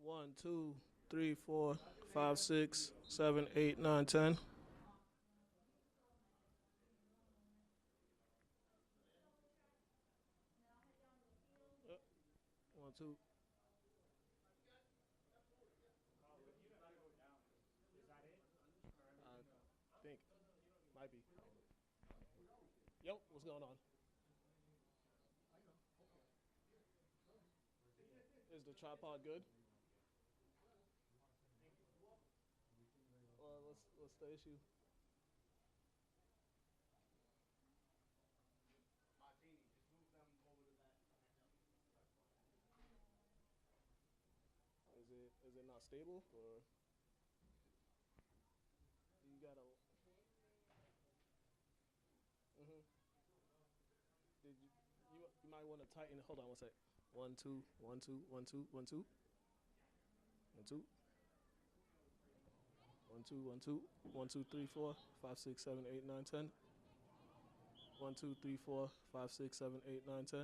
1, 2, 3, 4, 5, 6, 7, 8, 9, 10. 1, 2. I think. Might be. Yo, what's going on? Is the tripod good? What's the issue? Is it not stable or you gotta? Mm-hmm. Did you might want to tighten it. Hold on one sec. 1, 2, 1, 2, 1, 2, 1, 2, 1, 2, 1, 2, 1, 2, 1, 2, 3, 4, 5, 6, 7, 8, 9, 10. 1, 2, 3, 4, 5, 6, 7, 8, 9, 10.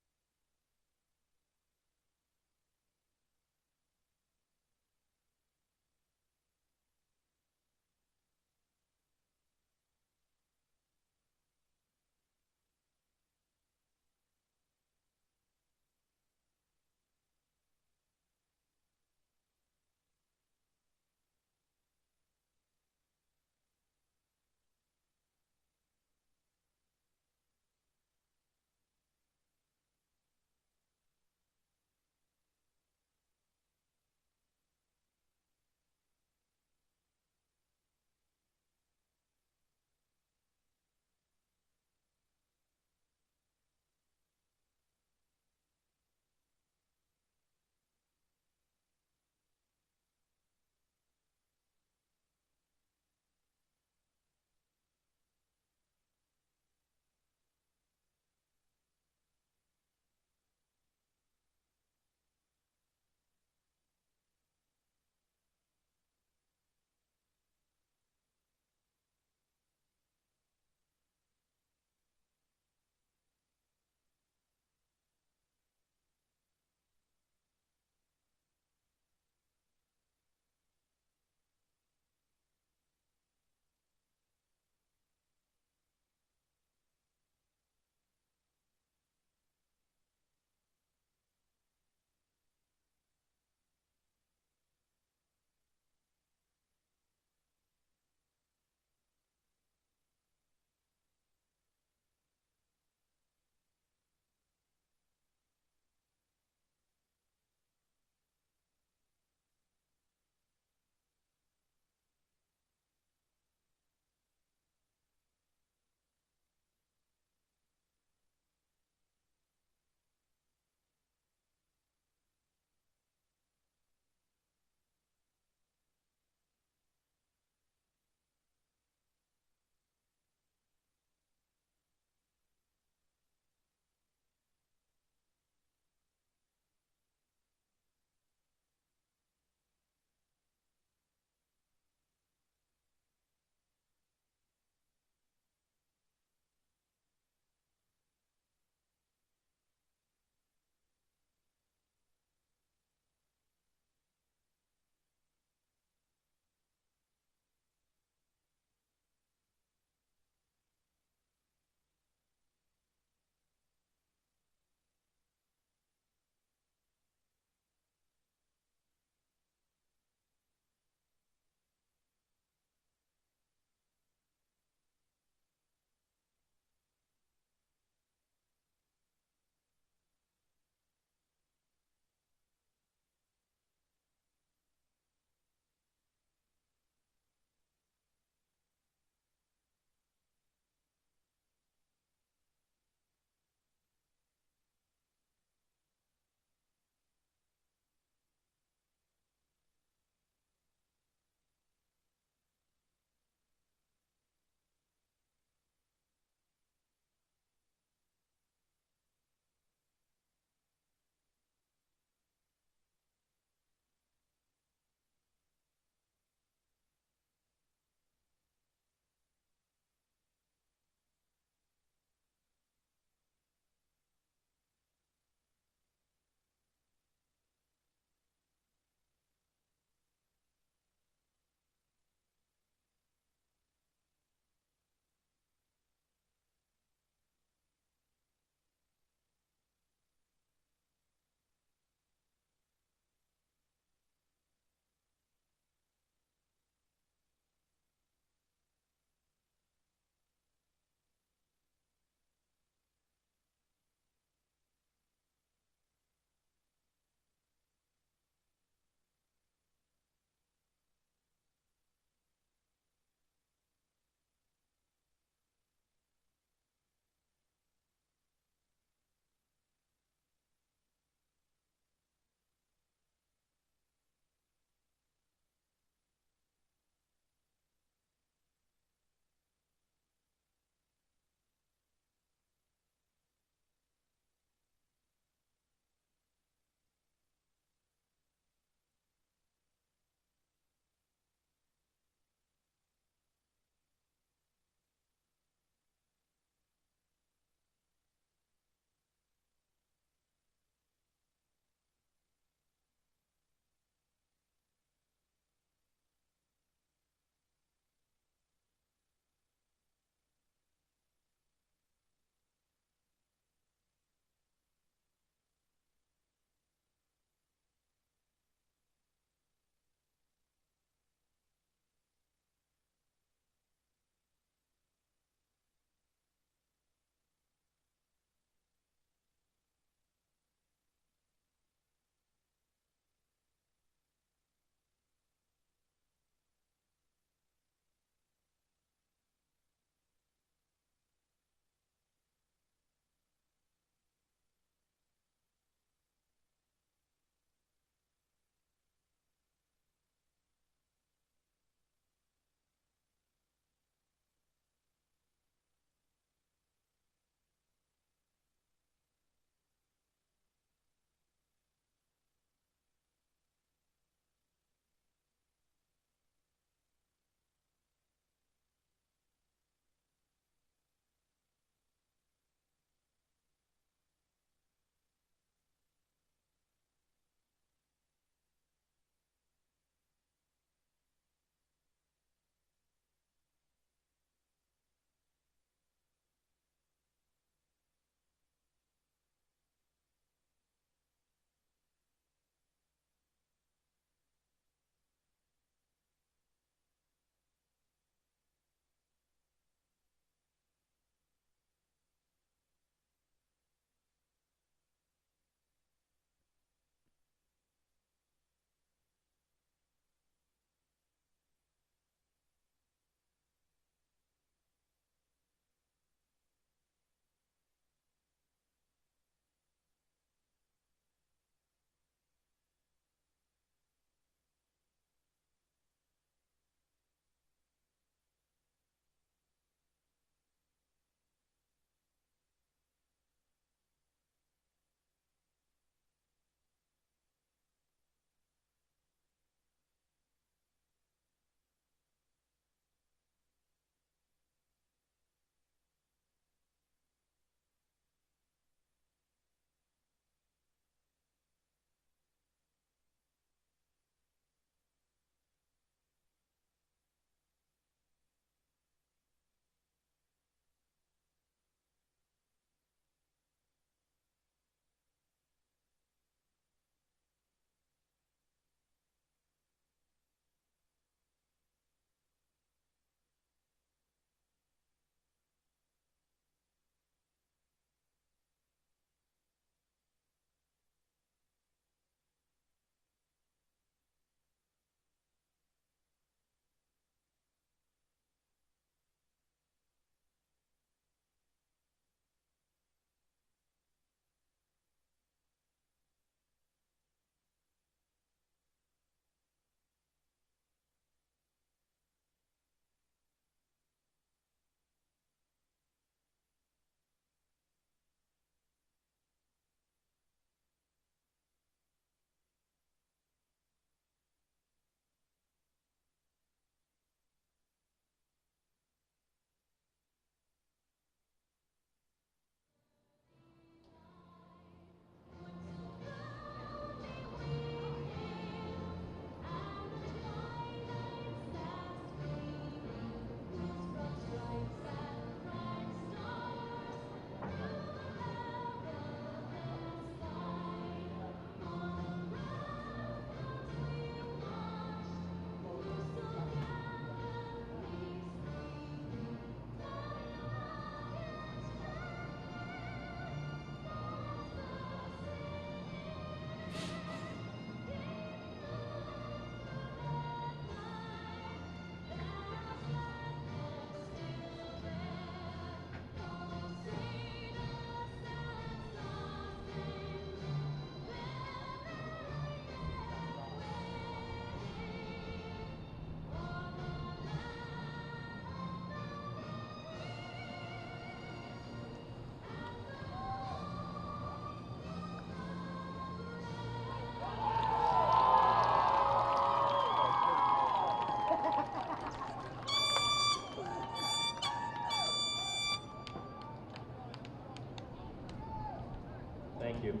Thank you.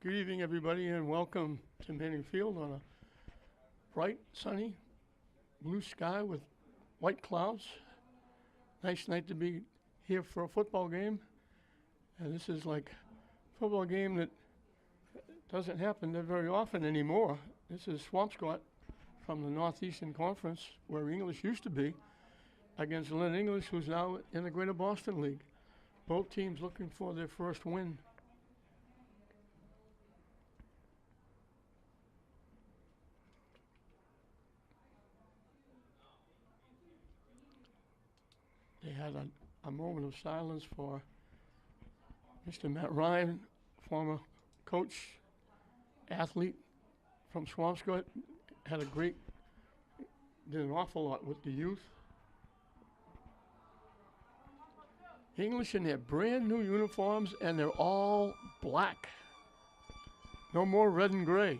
Good evening, everybody, and welcome to Manning Field on a bright, sunny, blue sky with white clouds. Nice night to be here for a football game. And this is like a football game that doesn't happen there very often anymore. This is Swampscott from the Northeastern Conference, where English used to be, against Lynn English, who's now in the Greater Boston League. Both teams looking for their first win. They had a moment of silence for Mr. Matt Ryan, former coach, athlete from Swampscott, did an awful lot with the youth. English in their brand new uniforms, and they're all black. No more red and gray.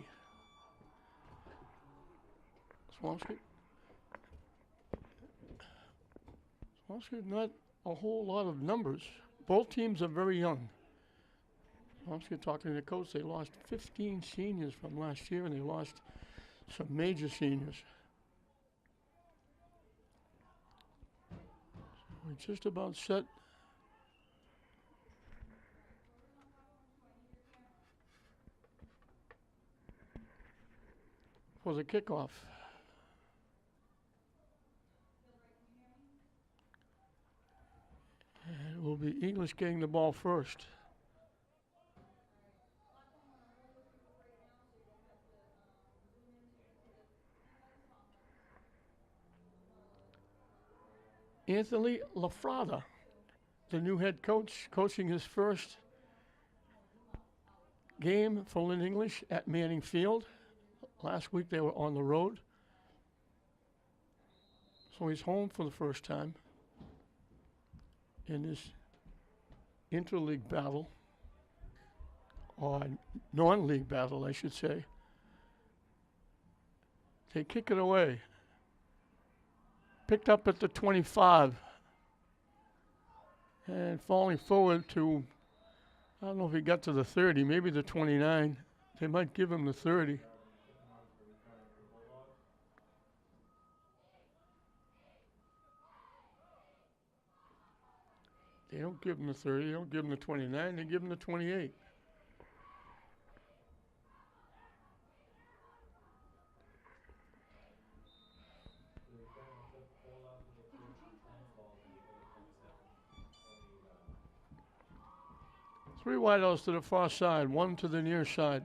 Swampscott, not a whole lot of numbers. Both teams are very young. Swampscott, talking to the coach, they lost 15 seniors from last year, and they lost some major seniors. So we're just about set. For the kickoff. And it will be English getting the ball first. Anthony LaFrada, the new head coach, coaching his first game for Lynn English at Manning Field. Last week they were on the road. So he's home for the first time in this interleague battle, or non-league battle, I should say. They kick it away. Picked up at the 25. And falling forward to, I don't know if he got to the 30, maybe the 29. They might give him the 30. They don't give him the 30, they don't give him the 29, they give him the 28. Three wideouts to the far side, one to the near side.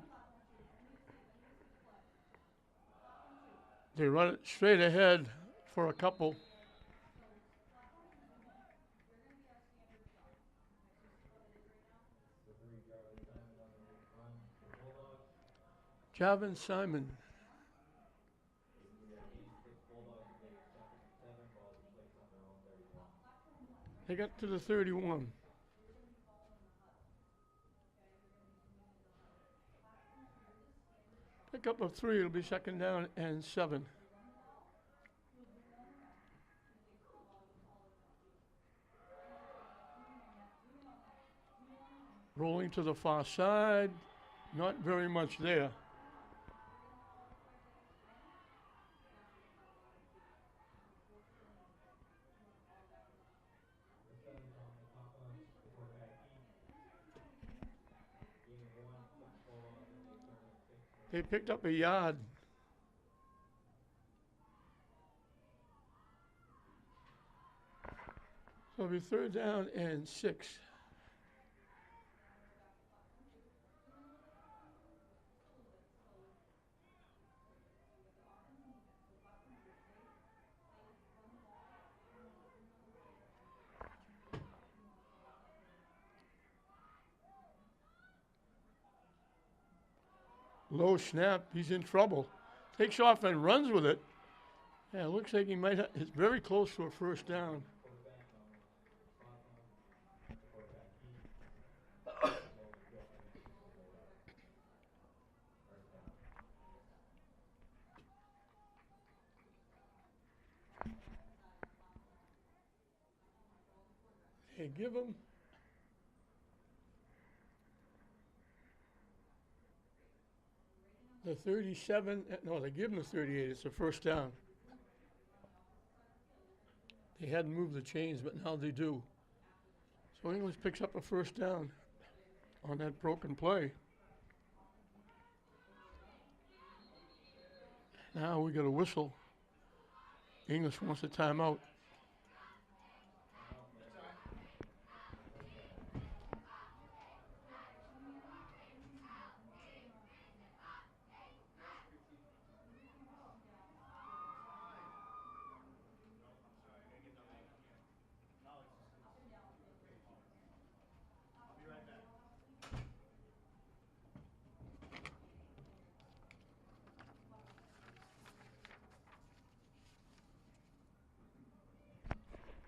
They run it straight ahead for a couple. Javin Simon. They got to the 31. Pick up of 3, it'll be second down and 7. Rolling to the far side, not very much there. They picked up a yard. So it'll be third down and 6. Low snap. He's in trouble. Takes off and runs with it. Yeah, it looks like he might have, it's very close to a first down. They give him the 37, no, they give him the 38. It's a first down. They hadn't moved the chains, but now they do. So English picks up a first down on that broken play. Now we got a whistle. English wants a timeout.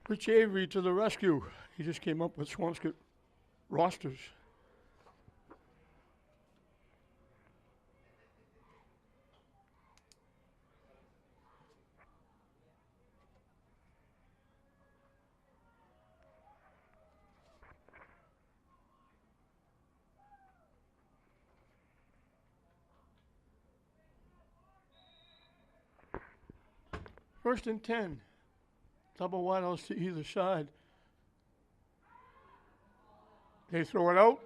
Rich Avery to the rescue. He just came up with Swampscott rosters. First and 10. Double wideouts to either side. They throw it out.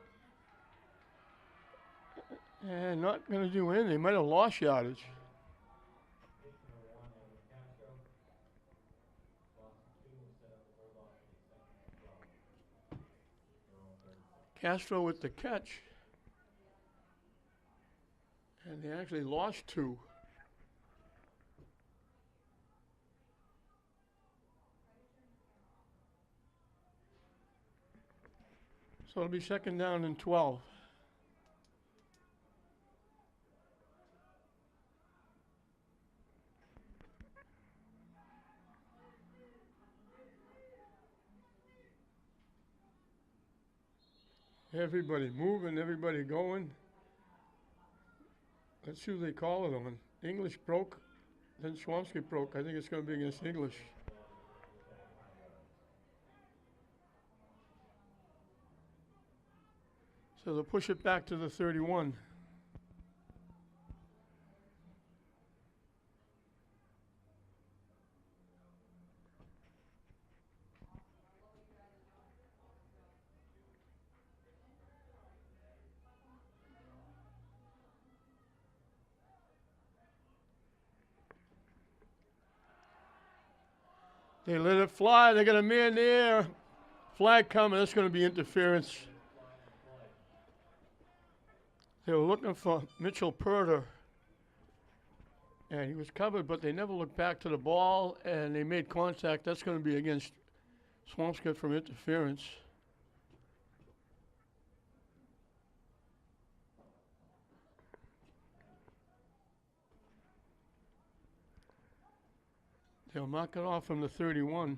And not going to do anything. They might have lost yardage. Castro with the catch. And they actually lost 2. So it'll be second down and 12. Everybody moving, everybody going. Let's see who they call it on. English broke, then Swampscott broke. I think it's going to be against English. So they'll push it back to the 31. They let it fly. They got a man there. Flag coming. That's going to be interference. They were looking for Mitchell Purder. And he was covered, but they never looked back to the ball, and they made contact. That's going to be against Swampscott from interference. They'll mark it off from the 31.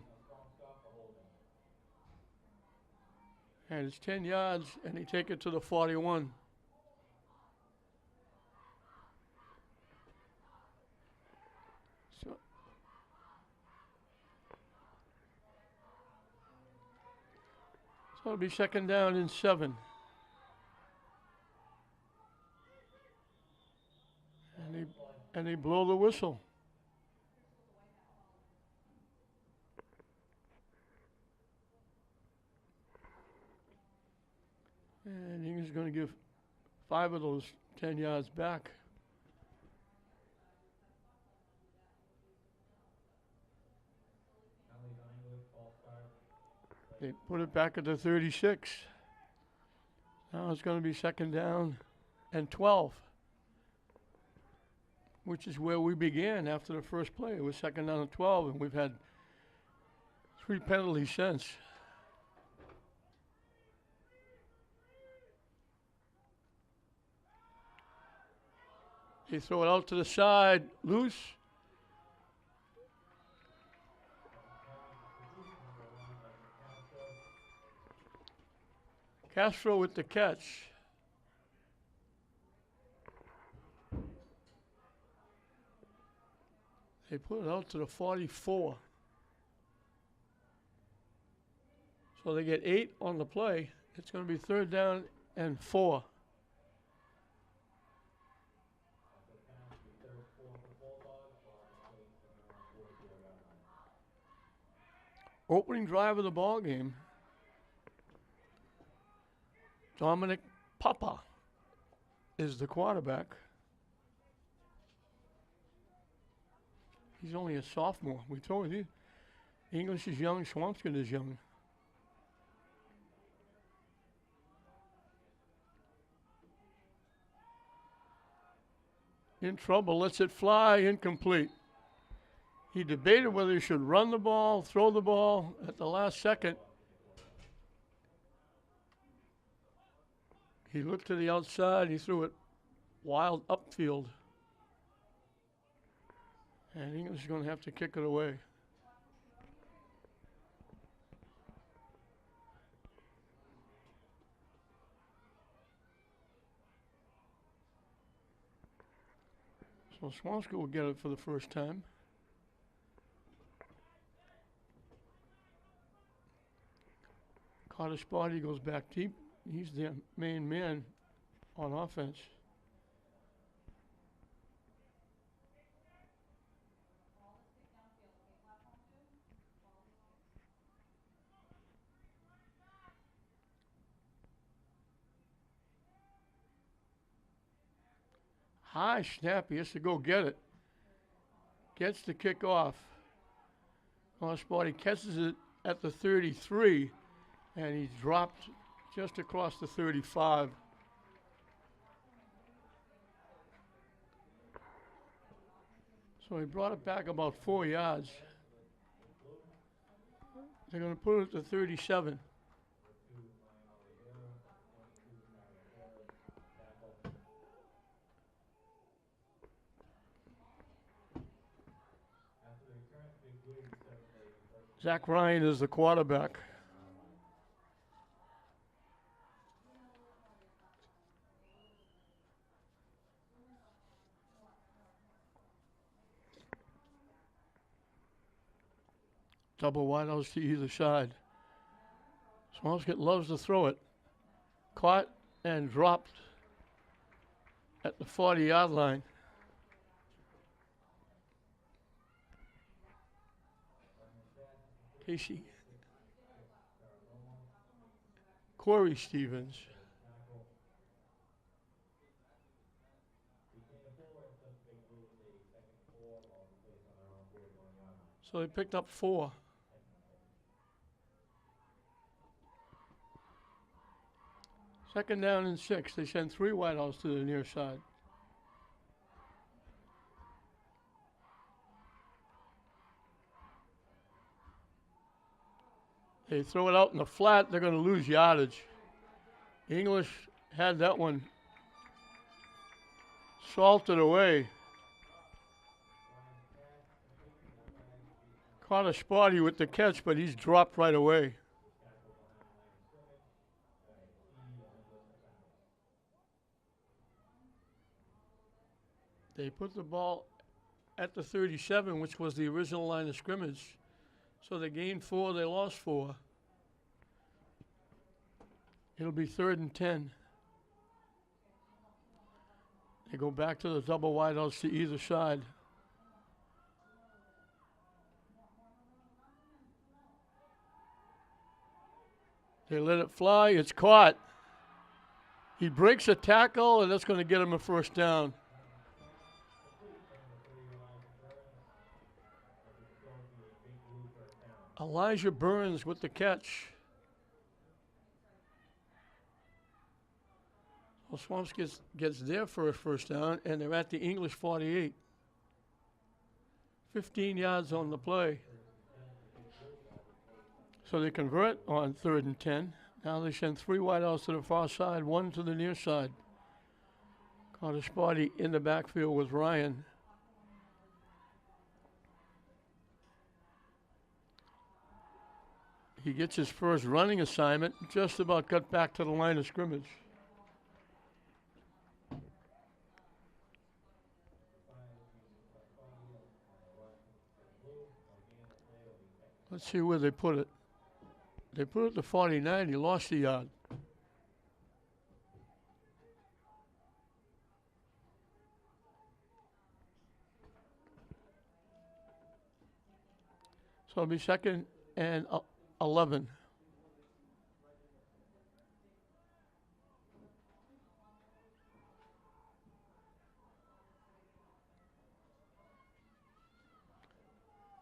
And it's 10 yards, and they take it to the 41. So it'll be second down and 7. And they blow the whistle. And he's going to give 5 of those 10 yards back. They put it back at the 36. Now it's going to be second down and 12, which is where we began after the first play. It was second down and 12, and we've had 3 penalties since. They throw it out to the side, loose. Castro with the catch. They put it out to the 44. So they get 8 on the play. It's going to be 3rd down and 4. Opening drive of the ball game. Dominic Papa is the quarterback. He's only a sophomore. We told you, English is young, Swampscott is young. In trouble, lets it fly, incomplete. He debated whether he should run the ball, throw the ball at the last second. He looked to the outside, he threw it wild upfield. And English is going to have to kick it away. So Swampscott will get it for the first time. Carter Spotty goes back deep. He's their main man on offense. High snap, he has to go get it. Gets the kick off. Spotty catches it at the 33, and he's dropped just across the 35. So he brought it back about 4 yards. They're going to put it to 37. Zach Ryan is the quarterback. Double wideouts to either side. Swampscott loves to throw it. Caught and dropped at the 40-yard line. Casey. Corey Stevens. So they picked up 4. Second down and 6. They send 3 wideouts to the near side. They throw it out in the flat, they're going to lose yardage. English had that one salted away. Caught a Spotty with the catch, but he's dropped right away. They put the ball at the 37, which was the original line of scrimmage. So they gained 4, they lost 4. It'll be 3rd and 10. They go back to the double wideouts to either side. They let it fly, it's caught. He breaks a tackle, and that's going to get him a first down. Elijah Burns with the catch. Well, Swampscott gets their first down, and they're at the English 48. 15 yards on the play. So they convert on 3rd and 10. Now they send 3 wideouts to the far side, 1 to the near side. Caught a spotty in the backfield with Ryan. He gets his first running assignment, just about got back to the line of scrimmage. Let's see where they put it. They put it to 49. He lost the yard. So it'll be 2nd and 11.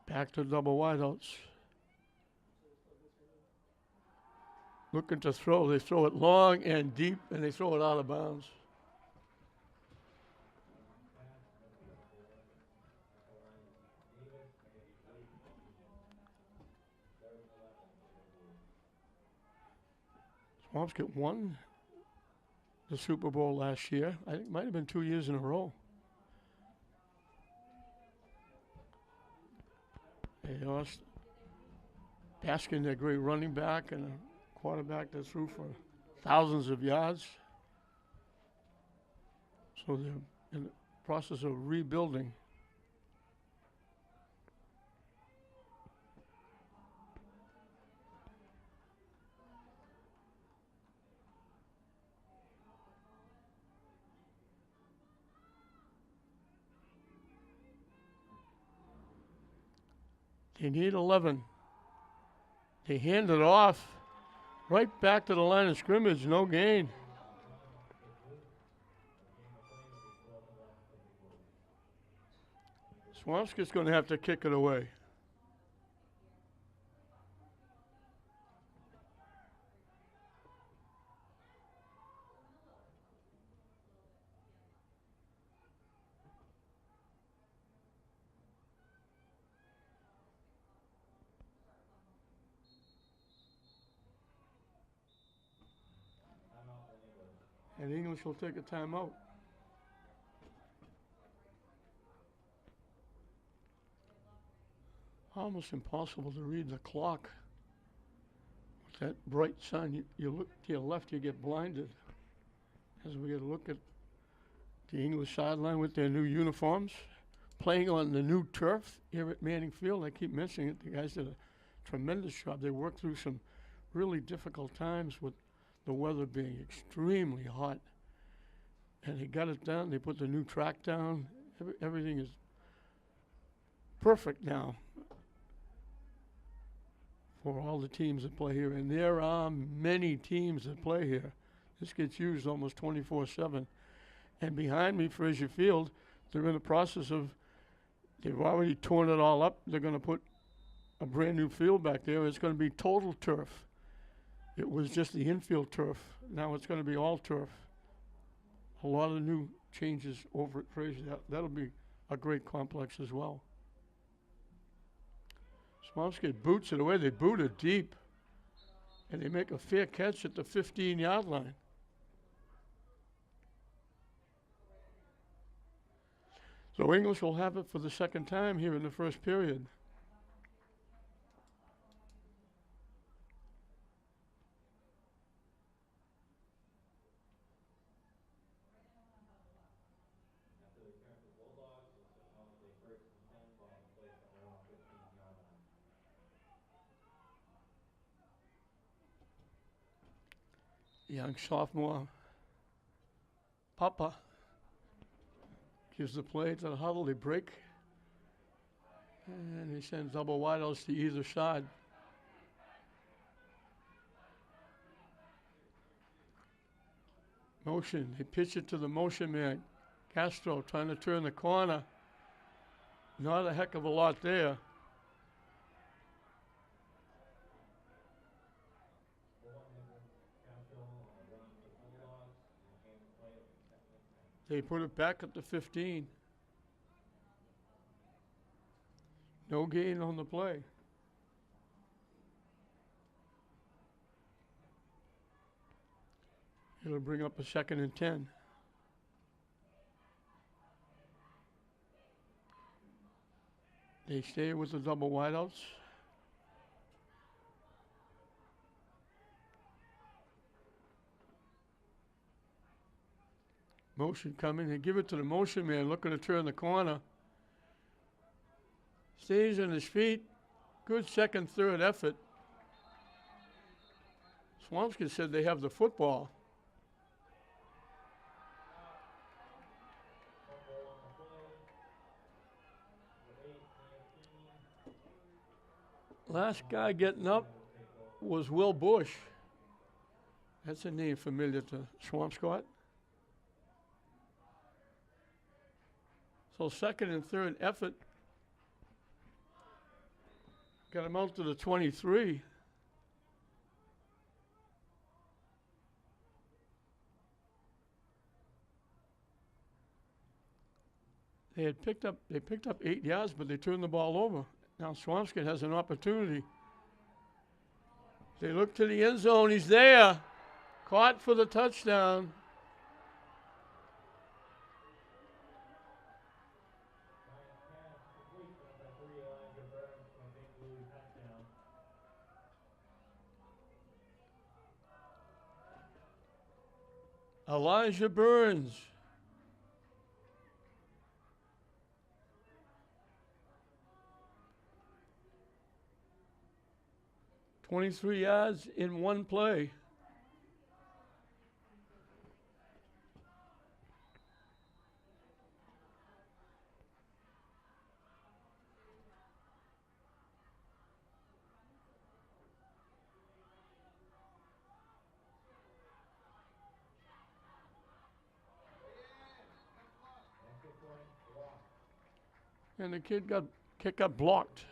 Back to double wideouts. Looking to throw. They throw it long and deep, and they throw it out of bounds. Swampscott won the Super Bowl last year. I think it might have been 2 years in a row. They lost Baskin, their great running back, and a quarterback that threw for thousands of yards. So they're in the process of rebuilding. They need 11. They hand it off right back to the line of scrimmage, no gain. Swampscott's going to have to kick it away. And English will take a timeout. Almost impossible to read the clock. With that bright sun, you look to your left, you get blinded. As we get a look at the English sideline with their new uniforms, playing on the new turf here at Manning Field. I keep mentioning it. The guys did a tremendous job. They worked through some really difficult times with the weather being extremely hot. And they got it done. They put the new track down. Everything is perfect now for all the teams that play here. And there are many teams that play here. This gets used almost 24/7. And behind me, Frazier Field, they're in the process of, they've already torn it all up. They're going to put a brand new field back there. It's going to be total turf. It was just the infield turf. Now it's going to be all turf. A lot of new changes over at Frazier. That'll be a great complex as well. Swampscott boots it away. They boot it deep. And they make a fair catch at the 15-yard line. So English will have it for the second time here in the first period. Young sophomore Papa gives the play to the huddle. They break. And he sends double wideouts to either side. Motion. They pitch it to the motion man. Castro trying to turn the corner. Not a heck of a lot there. They put it back at the 15. No gain on the play. It'll bring up a 2nd and 10. They stay with the double wideouts. Motion coming. They give it to the motion man looking to turn the corner. Stays on his feet. Good second, third effort. Swampscott said they have the football. Last guy getting up was Will Bush. That's a name familiar to Swampscott. So second and third effort got him out to the 23. They picked up 8 yards, but they turned the ball over. Now Swampscott has an opportunity. They look to the end zone. He's there. Caught for the touchdown. Elijah Burns. "23 yards in one play." And the kick got blocked.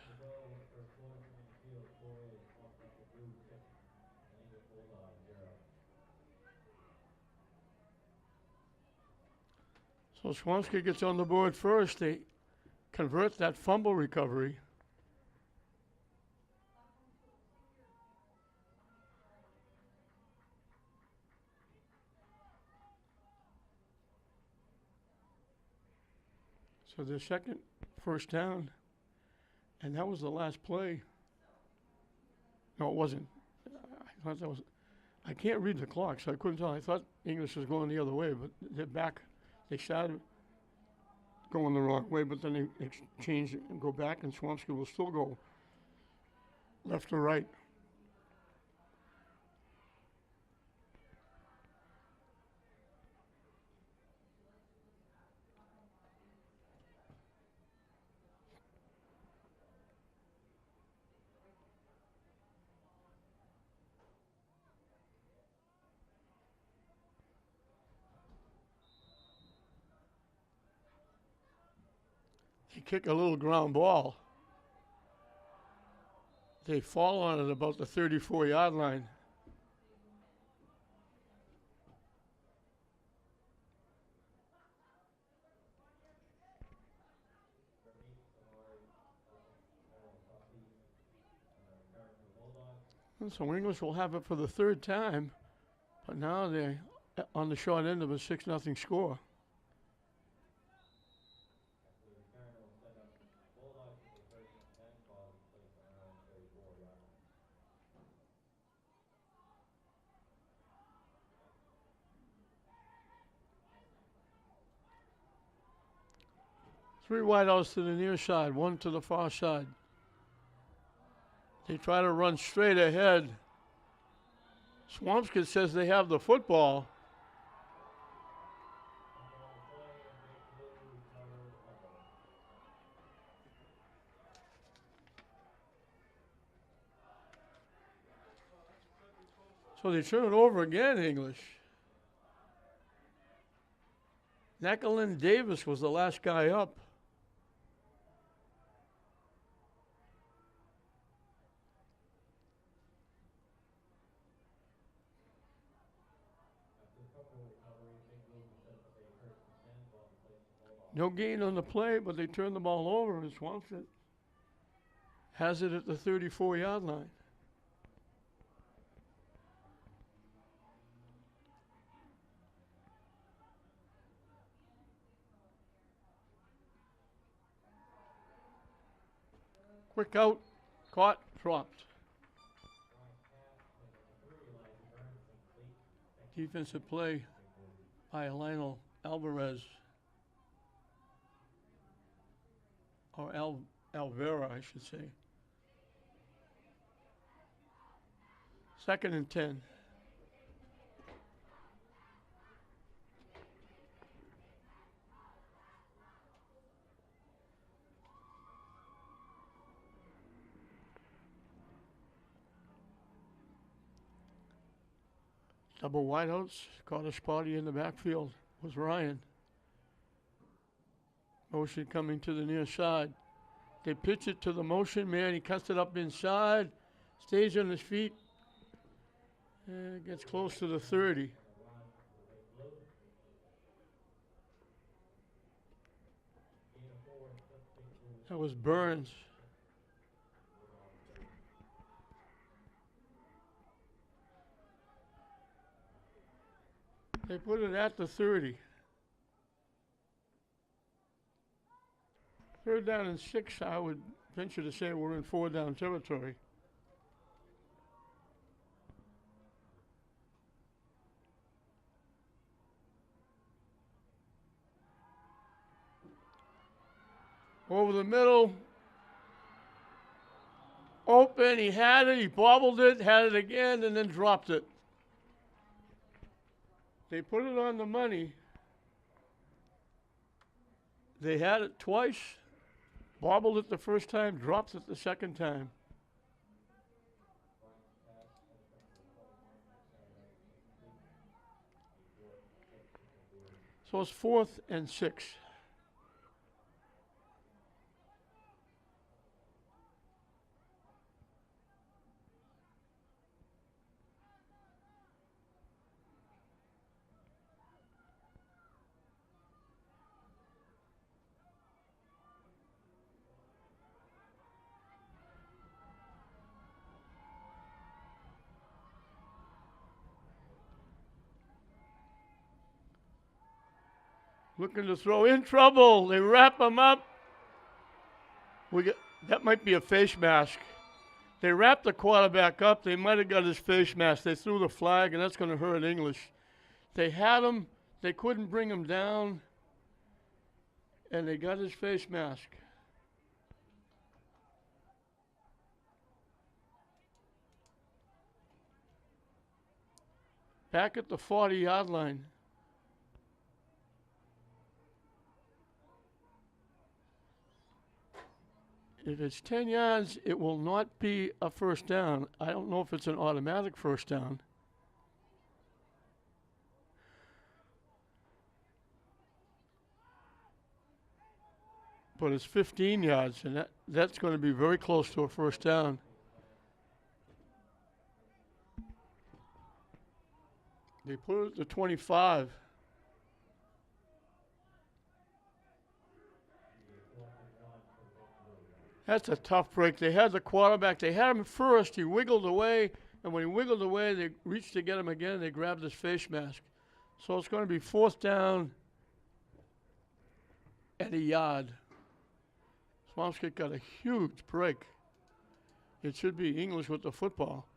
So Swampscott gets on the board first. They convert that fumble recovery. So the second first down, and that was the last play. No, it wasn't. I thought that was. I can't read the clock, so I couldn't tell. I thought English was going the other way, but they're back. They started going the wrong way, but then they changed it and go back, and Swampscott will still go left or right. They kick a little ground ball. They fall on it about the 34-yard line. And so English will have it for the third time, but now they're on the short end of a 6-0 score. Three wideouts to the near side, one to the far side. They try to run straight ahead. Swampscott says they have the football. So they turn it over again, English. Lynn Davis was the last guy up. No gain on the play, but they turn the ball over, and Swampscott has it at the 34-yard line. Quick out, caught, dropped. Defensive play by Lionel Alvarez. Or Alvera, I should say. 2nd and 10. Double wideouts, caught a spotty in the backfield, was Ryan. Motion coming to the near side. They pitch it to the motion man, he cuts it up inside, stays on his feet, and gets close to the 30. That was Burns. They put it at the 30. 3rd down and 6, I would venture to say we're in 4-down territory. Over the middle. Open, he had it, he bobbled it, had it again, and then dropped it. They put it on the money. They had it twice, bobbled it the first time, dropped it the second time. So it's 4th and 6. Looking to throw, in trouble. They wrap him up. That might be a face mask. They wrapped the quarterback up. They might have got his face mask. They threw the flag, and that's going to hurt English. They had him. They couldn't bring him down, and they got his face mask. Back at the 40-yard line. If it's 10 yards, it will not be a first down. I don't know if it's an automatic first down. But it's 15 yards, and that's going to be very close to a first down. They put it at the 25. That's a tough break. They had the quarterback. They had him first. He wiggled away, and when he wiggled away, they reached to get him again. They grabbed his face mask. So it's going to be 4th down at a yard. Swampscott got a huge break. It should be English with the football.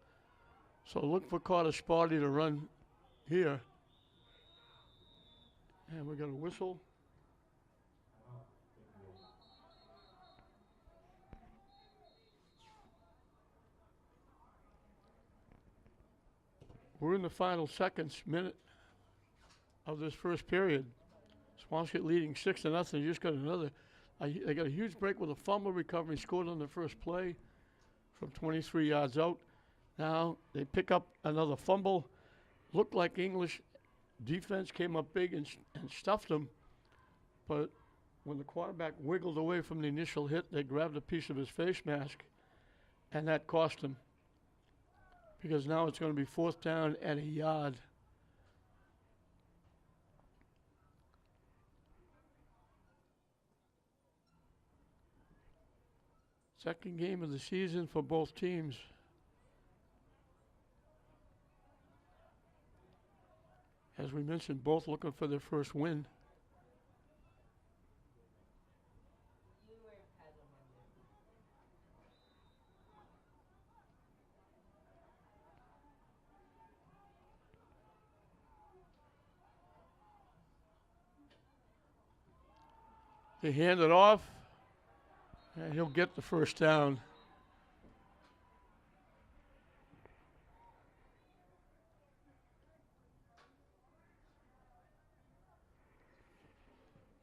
So look for Carter Sparty to run here. And we got a whistle. We're in the final seconds, minute of this first period. Swampscott leading 6-0. They just got another. They got a huge break with a fumble recovery. Scored on the first play from 23 yards out. Now they pick up another fumble. Looked like English defense came up big and stuffed them. But when the quarterback wiggled away from the initial hit, they grabbed a piece of his face mask, and that cost him. Because now it's going to be 4th down at a yard. Second game of the season for both teams. As we mentioned, both looking for their first win. They hand it off, and he'll get the first down.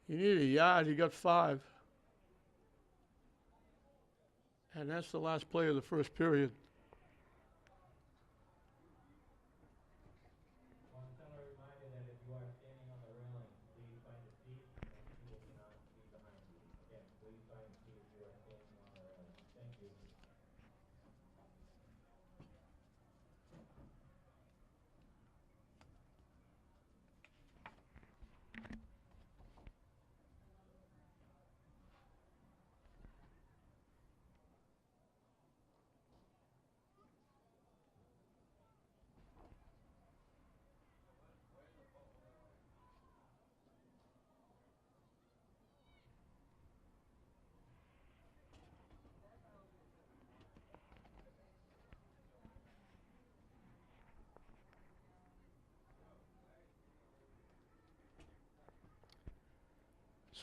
He needed a yard. He got 5. And that's the last play of the first period.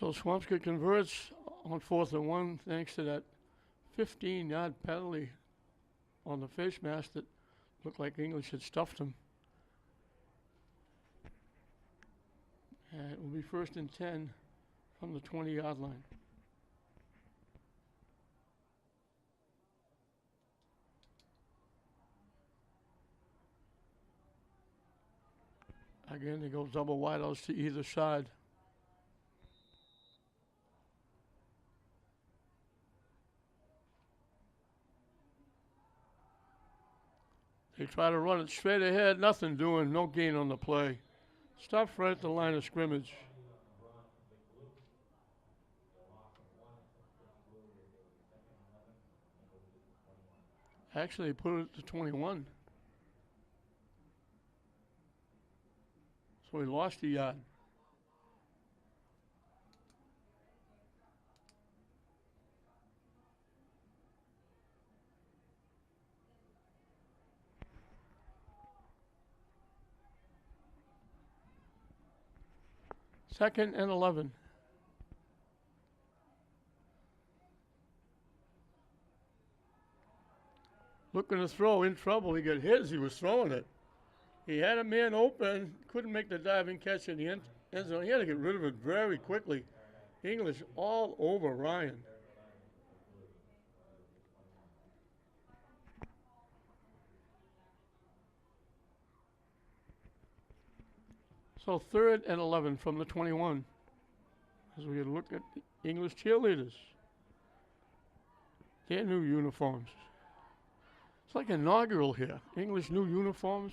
So Swampscott converts on 4th and 1 thanks to that 15-yard penalty on the face mask that looked like English had stuffed him. And it will be 1st and 10 from the 20-yard line. Again, they go double wideouts to either side. They try to run it straight ahead, nothing doing, no gain on the play. Stops right at the line of scrimmage. Actually, they put it to 21. So he lost a yard. Second and 11. Looking to throw, in trouble. He got hit as he was throwing it. He had a man open, couldn't make the diving catch in the end zone. He had to get rid of it very quickly. English all over Ryan. So 3rd and 11 from the 21 as we look at the English cheerleaders. Their new uniforms. It's like inaugural here. English new uniforms,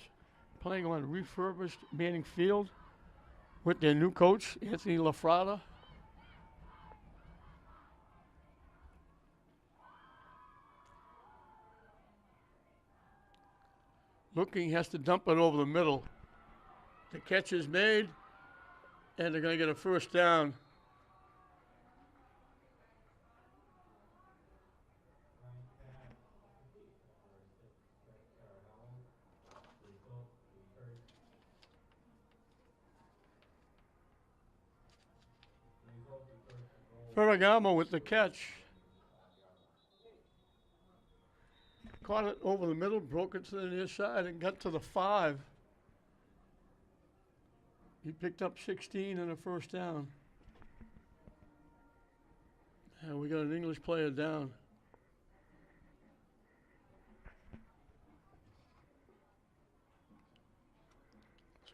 playing on refurbished Manning Field with their new coach, Anthony LaFrada. Looking, has to dump it over the middle. The catch is made, and they're going to get a first down. Ferragamo with the catch. Caught it over the middle, broke it to the near side, and got to the 5. He picked up 16 and a first down. And we got an English player down.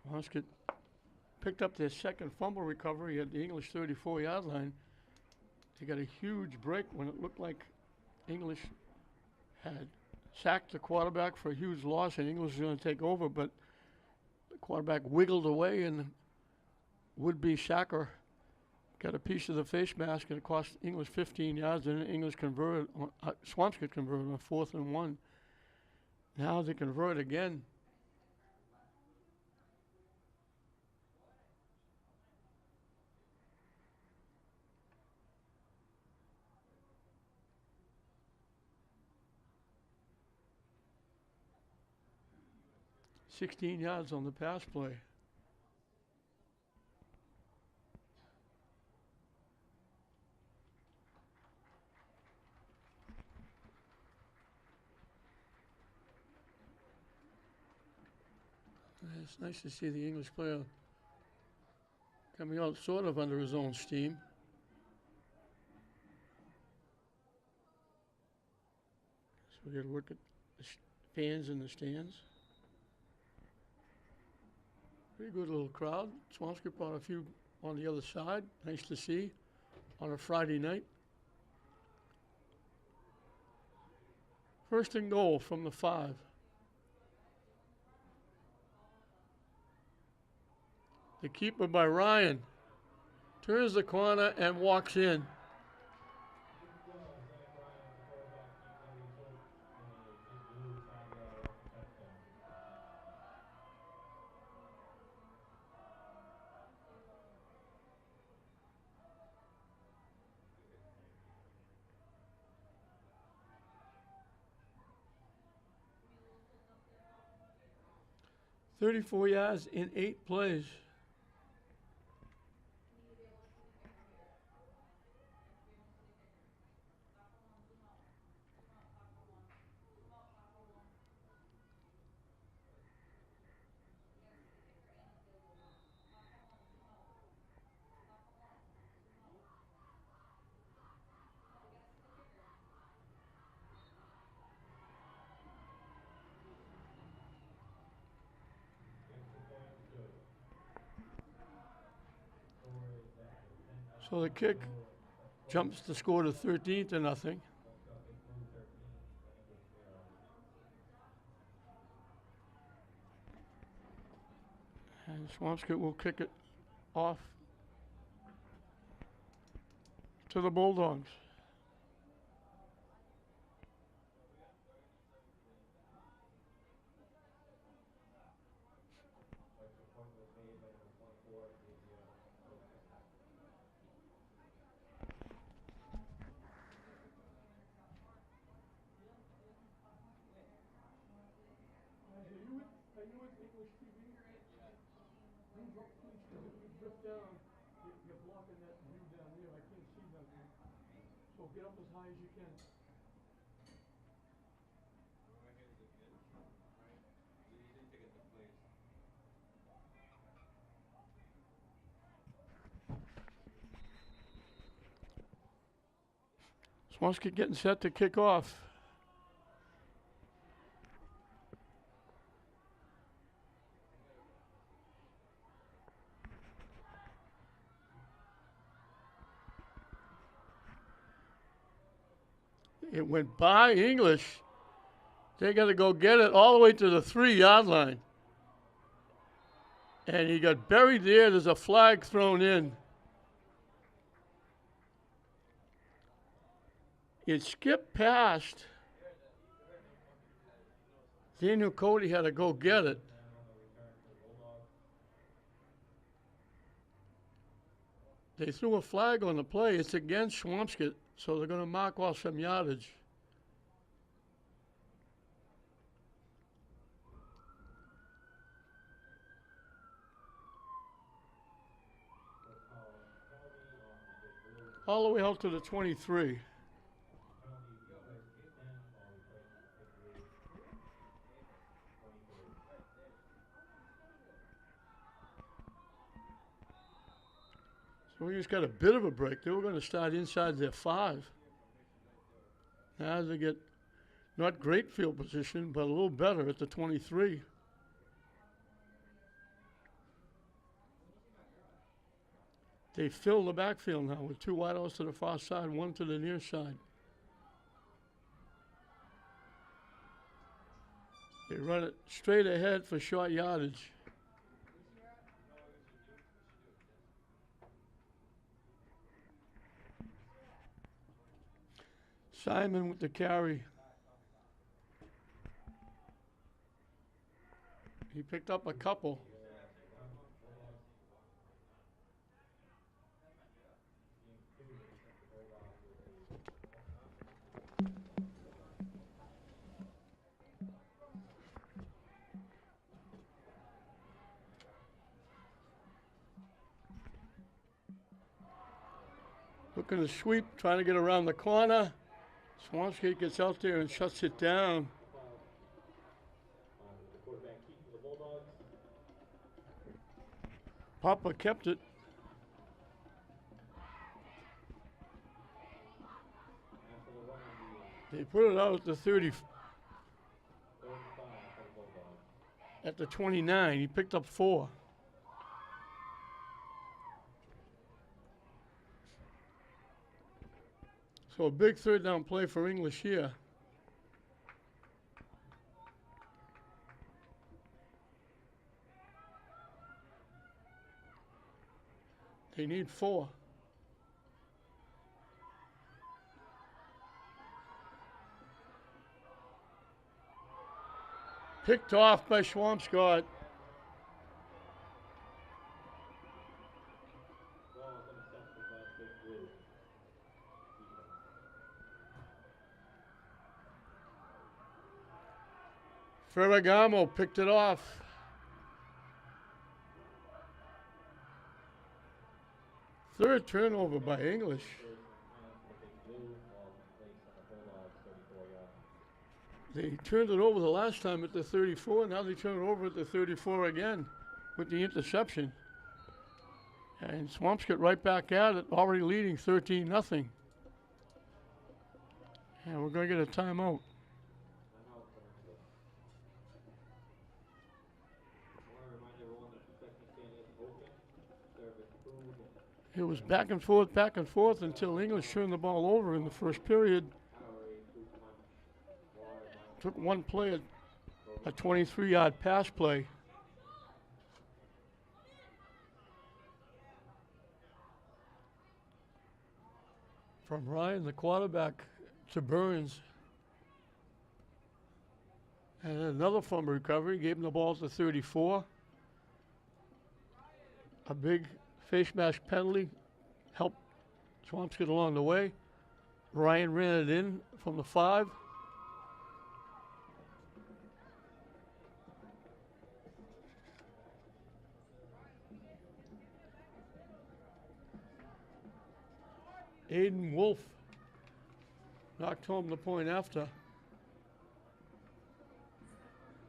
Swampscott picked up their second fumble recovery at the English 34-yard line. They got a huge break when it looked like English had sacked the quarterback for a huge loss and English was going to take over, but the quarterback wiggled away and the would-be sacker got a piece of the face mask, and it cost English 15 yards, and English converted, Swampscott converted on 4th and 1. Now they convert again. $16 yards on the pass play. It's nice to see the English player coming out sort of under his own steam. So we got to look at the fans in the stands. Pretty good little crowd. Swampscott brought a few on the other side. Nice to see on a Friday night. First and goal from the 5. The keeper by Ryan turns the corner and walks in. "34 yards in 8 plays. So the kick jumps the score to 13-0. And Swampscott will kick it off to the Bulldogs. Are you with English TV? Please, if you drift down, you're blocking that view down there. I can't see them. So get up as high as you can. Swampscott getting set to kick off. It went by English. They got to go get it all the way to the 3-yard line. And he got buried there. There's a flag thrown in. It skipped past. Daniel Cody had to go get it. They threw a flag on the play. It's against Swampscott, so they're going to mark off some yardage. All the way out to the 23. So we just got a bit of a break. They were going to start inside their 5. Now they get not great field position, but a little better at the 23. They fill the backfield now with 2 wideouts to the far side, 1 to the near side. They run it straight ahead for short yardage. Simon with the carry. He picked up a couple. Looking to sweep, trying to get around the corner. Swampscott gets out there and shuts it down. Hopper kept it. They put it out at the 30, at the 29. He picked up 4. So a big third down play for English here. They need 4. Picked off by Swampscott. Ferragamo picked it off. Third turnover by English. They turned it over the last time at the 34. Now they turn it over at the 34 again with the interception. And Swampscott right back at it, already leading 13-0. And we're going to get a timeout. It was back and forth until English turned the ball over in the first period. Took one play, a 23-yard pass play. From Ryan, the quarterback, to Burns. And another fumble recovery, gave him the ball to 34. A big face mask penalty helped Swampscott along the way. Ryan ran it in from the 5. Aiden Wolf knocked home the point after.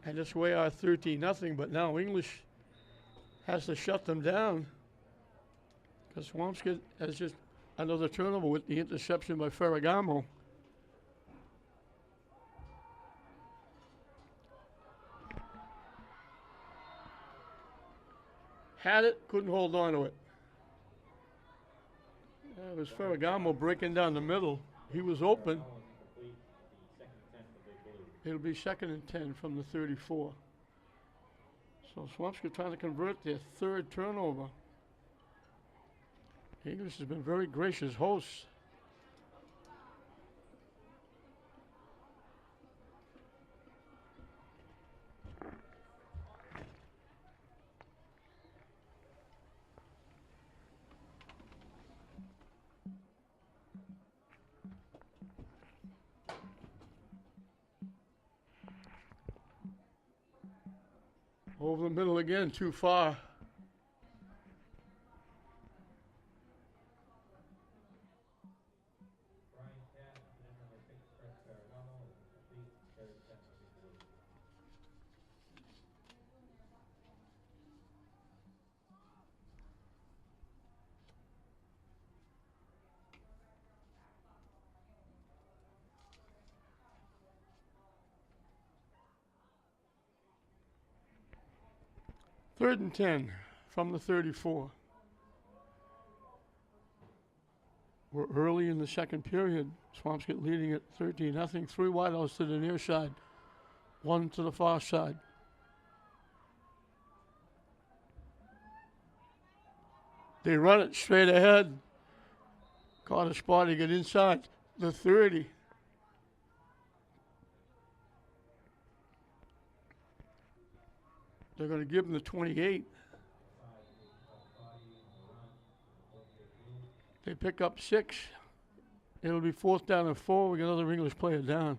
And this way are 13-0, but now English has to shut them down because Swampscott has just another turnover with the interception by Ferragamo. Had it, couldn't hold on to it. It was Ferragamo breaking down the middle. He was open. It'll be 2nd and 10 from the 34. So Swampscott trying to convert their third turnover. English has been very gracious hosts. Over the middle again, too far. Third and 10 from the 34. We're early in the second period. Swampscott leading at 13-0. 3 wideouts to the near side, 1 to the far side. They run it straight ahead. Caught a spot to get inside the 30. They're going to give him the 28. They pick up 6. It'll be 4th down and 4. We got another English player down.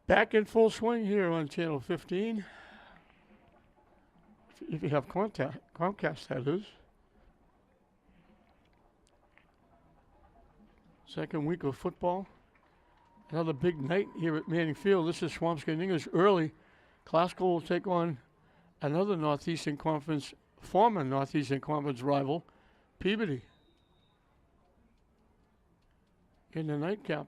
Back in full swing here on Channel 15. If you have Comcast, that is. Second week of football. Another big night here at Manning Field. This is Swampscott English early. Classical will take on another Northeastern Conference, former Northeastern Conference rival, Peabody, in the nightcap.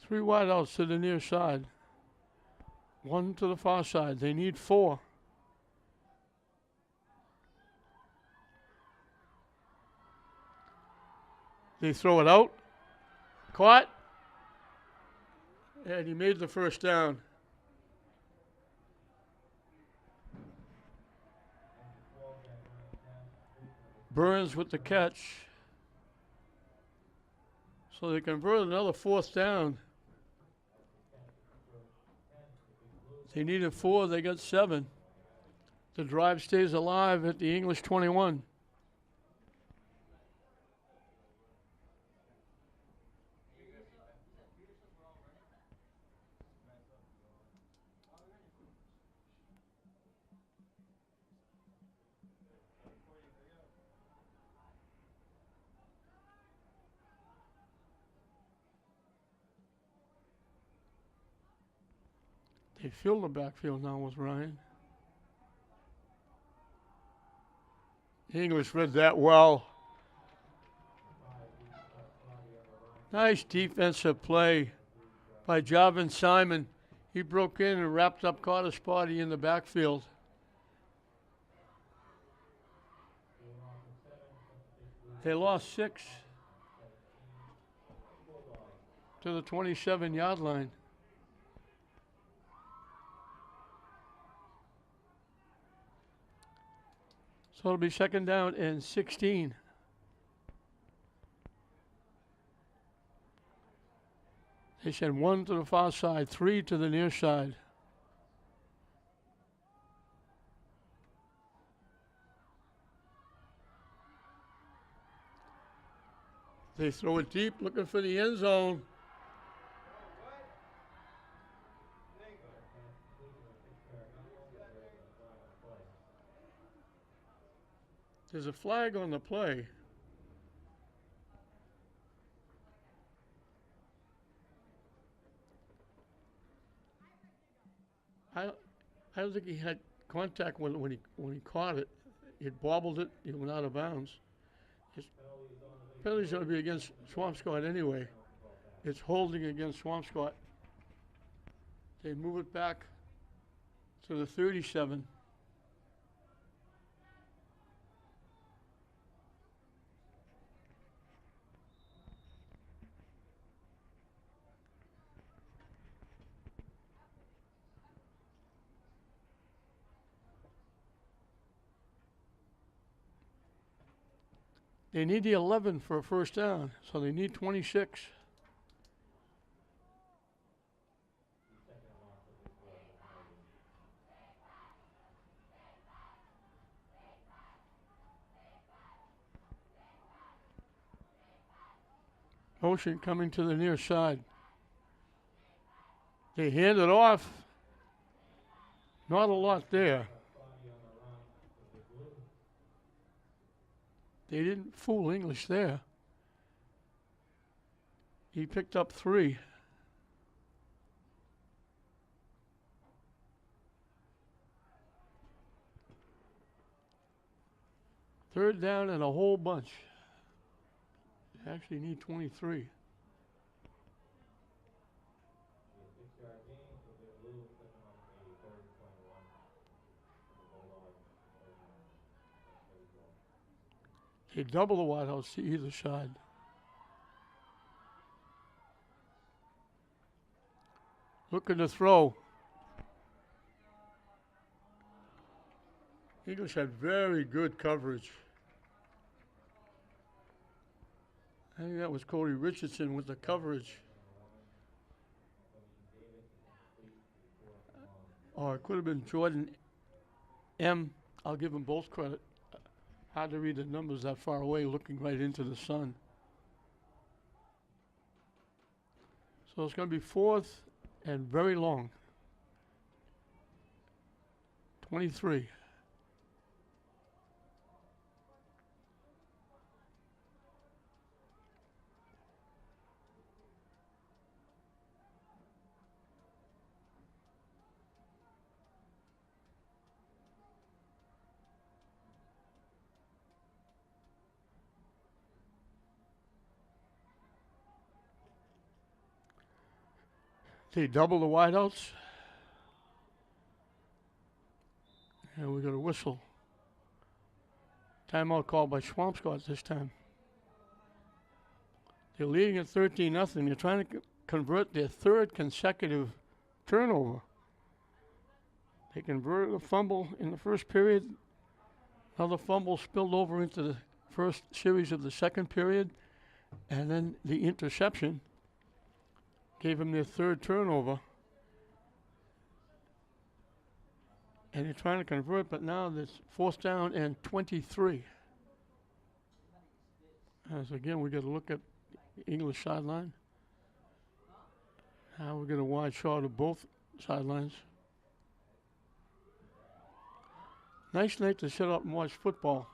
Three wideouts to the near side. One to the far side. They need 4. They throw it out. Caught. And he made the first down. Burns with the catch. So they convert another 4th down. They needed 4, they got 7. The drive stays alive at the English 21. They fill the backfield now with Ryan. English read that well. Nice defensive play by Javin Simon. He broke in and wrapped up Carter Spotty in the backfield. They lost 6 to the 27-yard line. So it'll be 2nd down and 16. They send 1 to the far side, 3 to the near side. They throw it deep, looking for the end zone. There's a flag on the play. I don't think he had contact when he caught it. It bobbled it. It went out of bounds. Penalty's going to be against Swampscott anyway. It's holding against Swampscott. They move it back to the 37. They need the 11 for a first down, so they need 26. Motion coming to the near side. They hand it off. Not a lot there. They didn't fool English there. He picked up 3. Third down and a whole bunch. They actually need 23. They double the wideouts to either side. Looking to throw. English had very good coverage. I think that was Cody Richardson with the coverage. Or it could have been Jordan M. I'll give them both credit. Hard to read the numbers that far away looking right into the sun. So it's going to be 4th and very long. 23. They double the wideouts. And we got a whistle. Timeout called by Swampscott this time. They're leading at 13-0. They're trying to convert their third consecutive turnover. They converted a fumble in the first period. Another fumble spilled over into the first series of the second period. And then the interception gave them their third turnover. And they're trying to convert, but now it's 4th down and 23. As again, we got to look at the English sideline. Now we're going to wide shot of both sidelines. Nice night to sit up and watch football.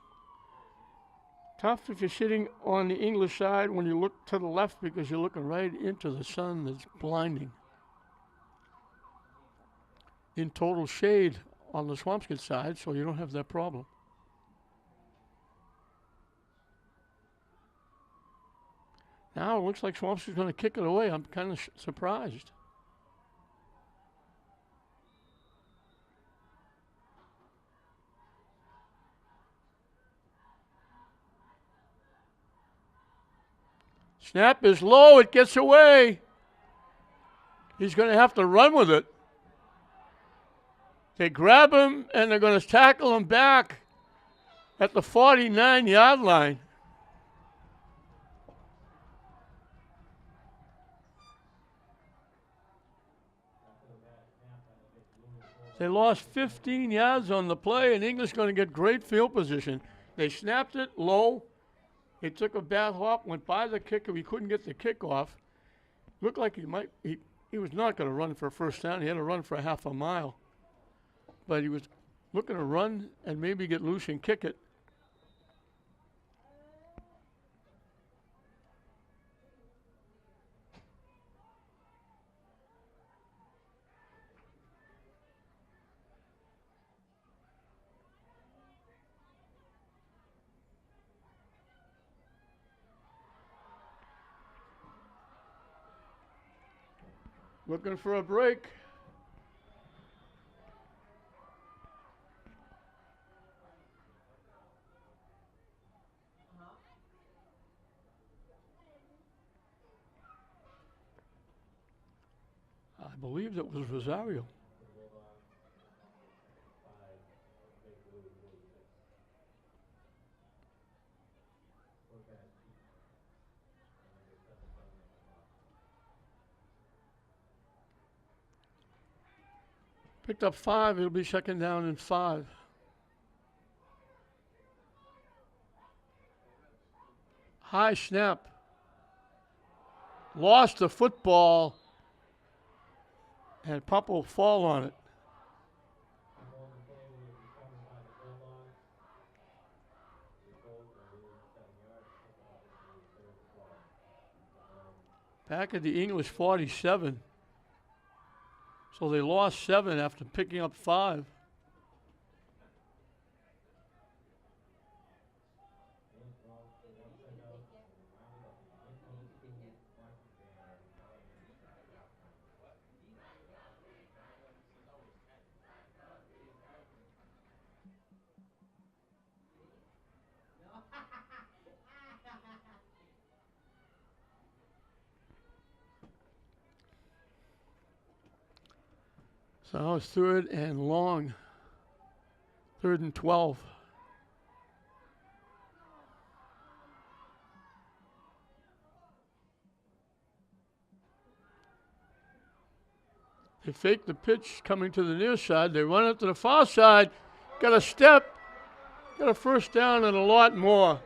Tough if you're sitting on the English side when you look to the left because you're looking right into the sun that's blinding. In total shade on the Swampscott side, so you don't have that problem. Now it looks like Swampscott's going to kick it away. I'm kind of surprised. Snap is low. It gets away. He's going to have to run with it. They grab him, and they're going to tackle him back at the 49-yard line. They lost 15 yards on the play, and English going to get great field position. They snapped it low. They took a bad hop, went by the kicker. He couldn't get the kick off. Looked like he was not going to run for a first down. He had to run for a half a mile. But he was looking to run and maybe get loose and kick it. Looking for a break. I believe that was Rosario. Picked up 5. It'll be 2nd down and 5. High snap. Lost the football. And Pump will fall on it. Back at the English 47. So they lost 7 after picking up 5. So now it's 3rd and long. 3rd and 12. They fake the pitch coming to the near side. They run it to the far side. Got a step. Got a first down and a lot more.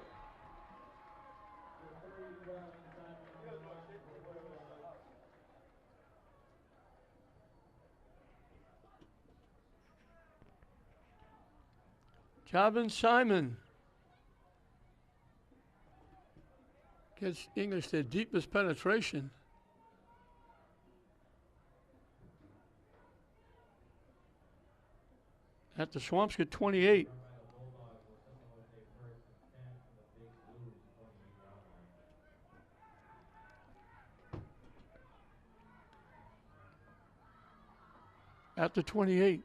Javin Simon gets English their deepest penetration. At the Swampscott 28. at the 28.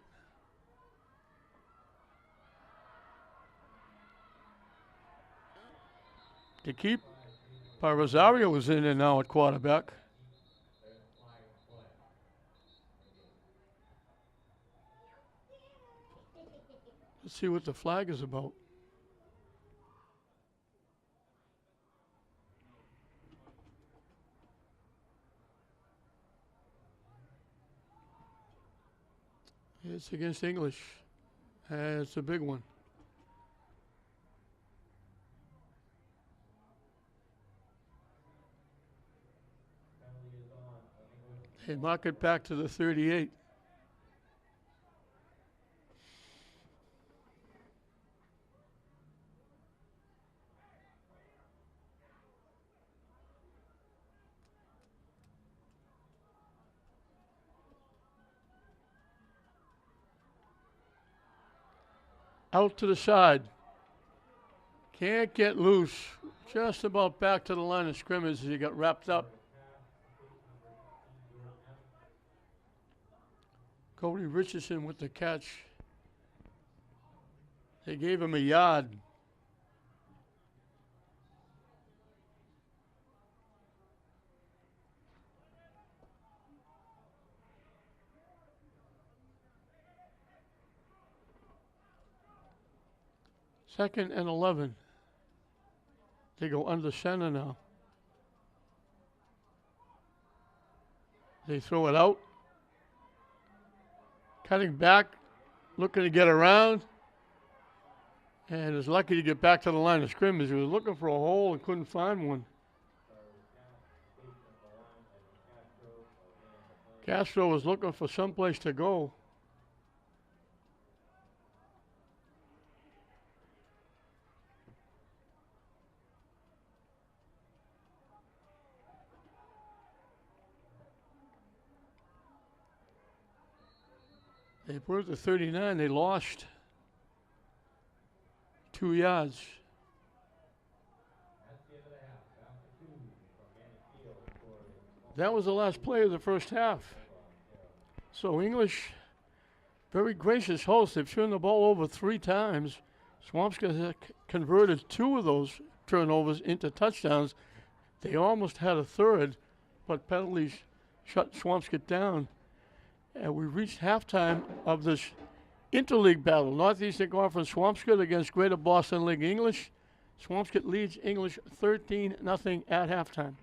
To keep. Rosario is in there now at quarterback. Let's see what the flag is about. It's against English. It's a big one. They mark it back to the 38. Out to the side. Can't get loose. Just about back to the line of scrimmage as he got wrapped up. Cody Richardson with the catch. They gave him a yard. Second and 11. They go under center now. They throw it out. Cutting back, looking to get around. And is lucky to get back to the line of scrimmage. He was looking for a hole and couldn't find one. Castro was looking for someplace to go. They put it to 39. They lost 2 yards. That was the last play of the first half. So English, very gracious host. They've turned the ball over 3 times. Swampscott has converted 2 of those turnovers into touchdowns. They almost had a third, but penalties shut Swampscott down. And we reached halftime of this interleague battle. Northeastern Conference Swampscott against Greater Boston League English. Swampscott leads English 13-0 at halftime.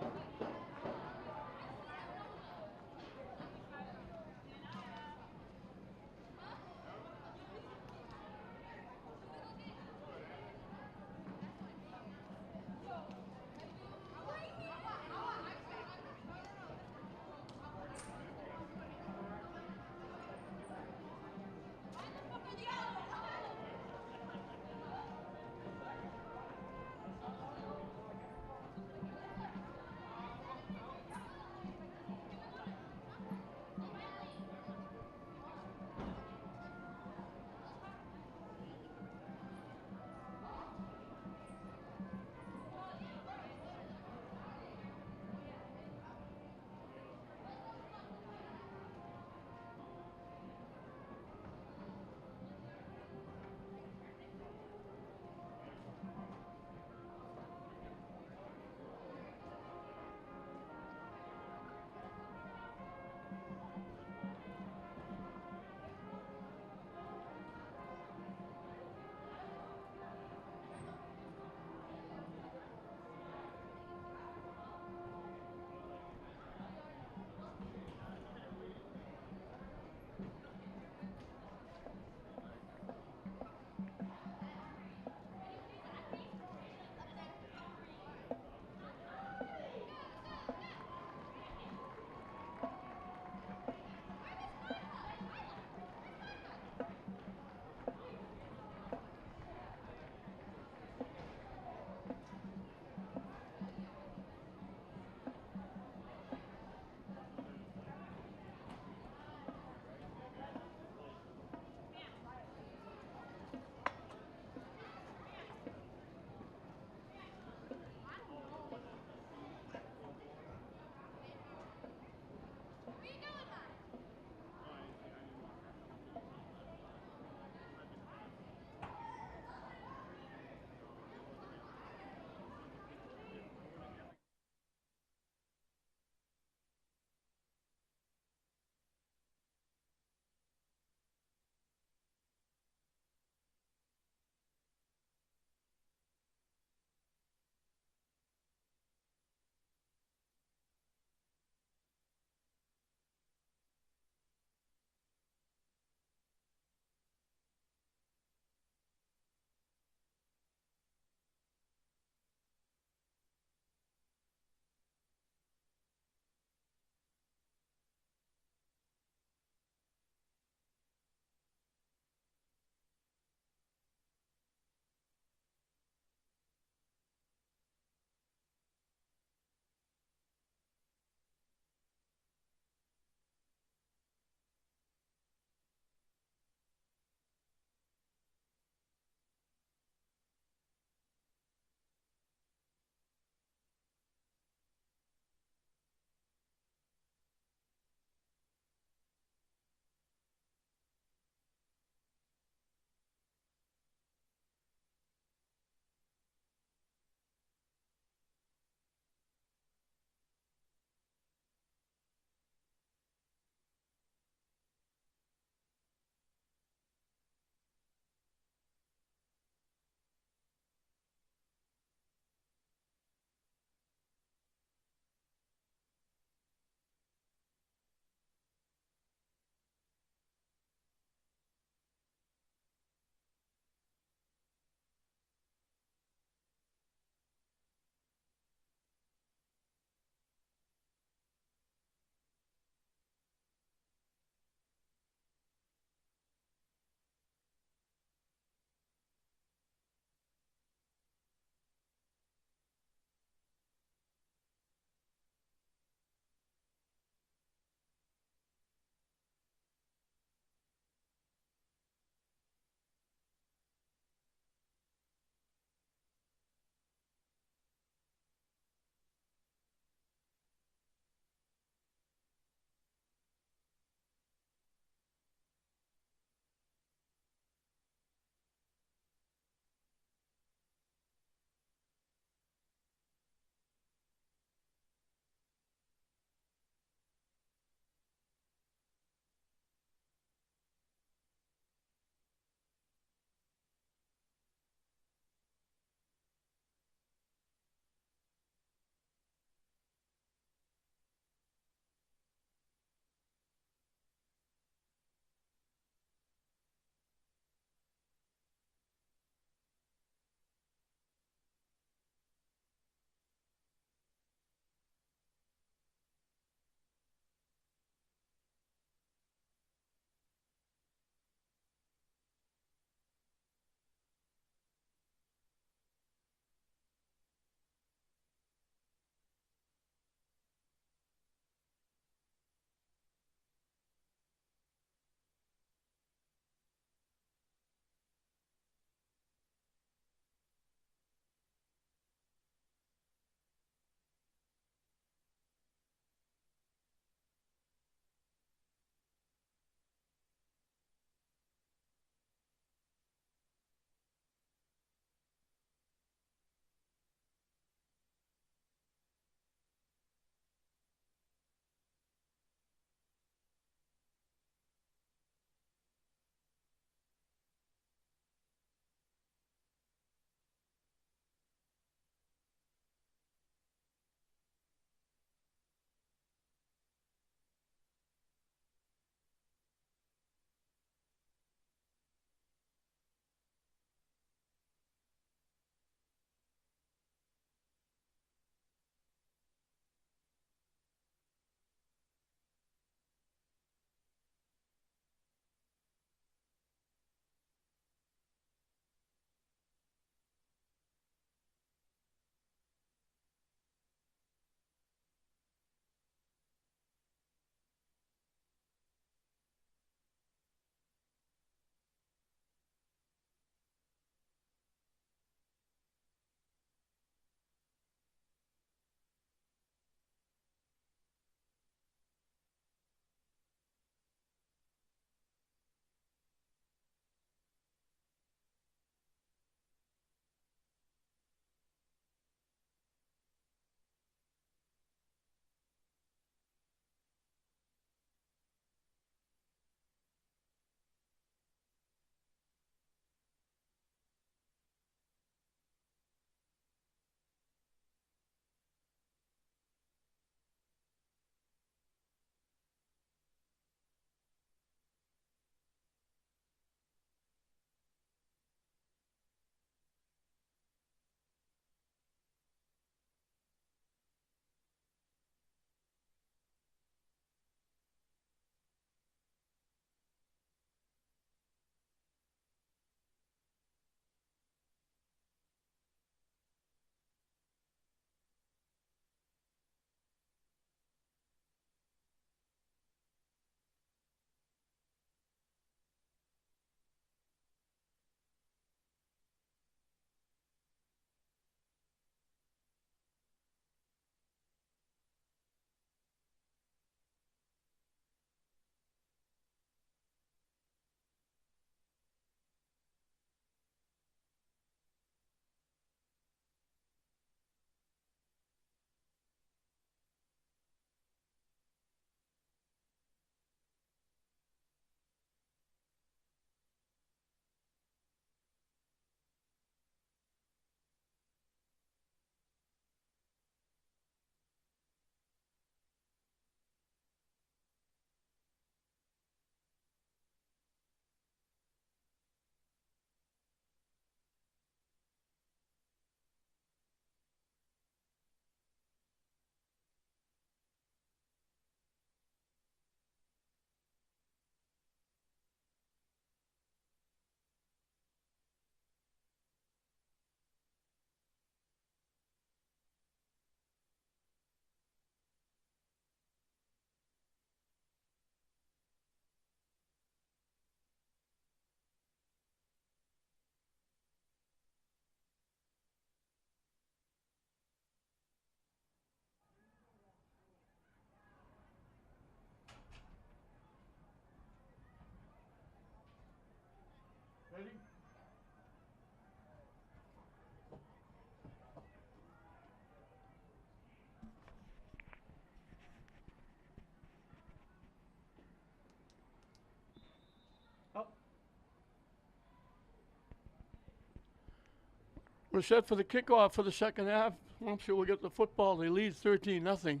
We're set for the kickoff for the second half. Swampscott will get the football. They lead 13-0.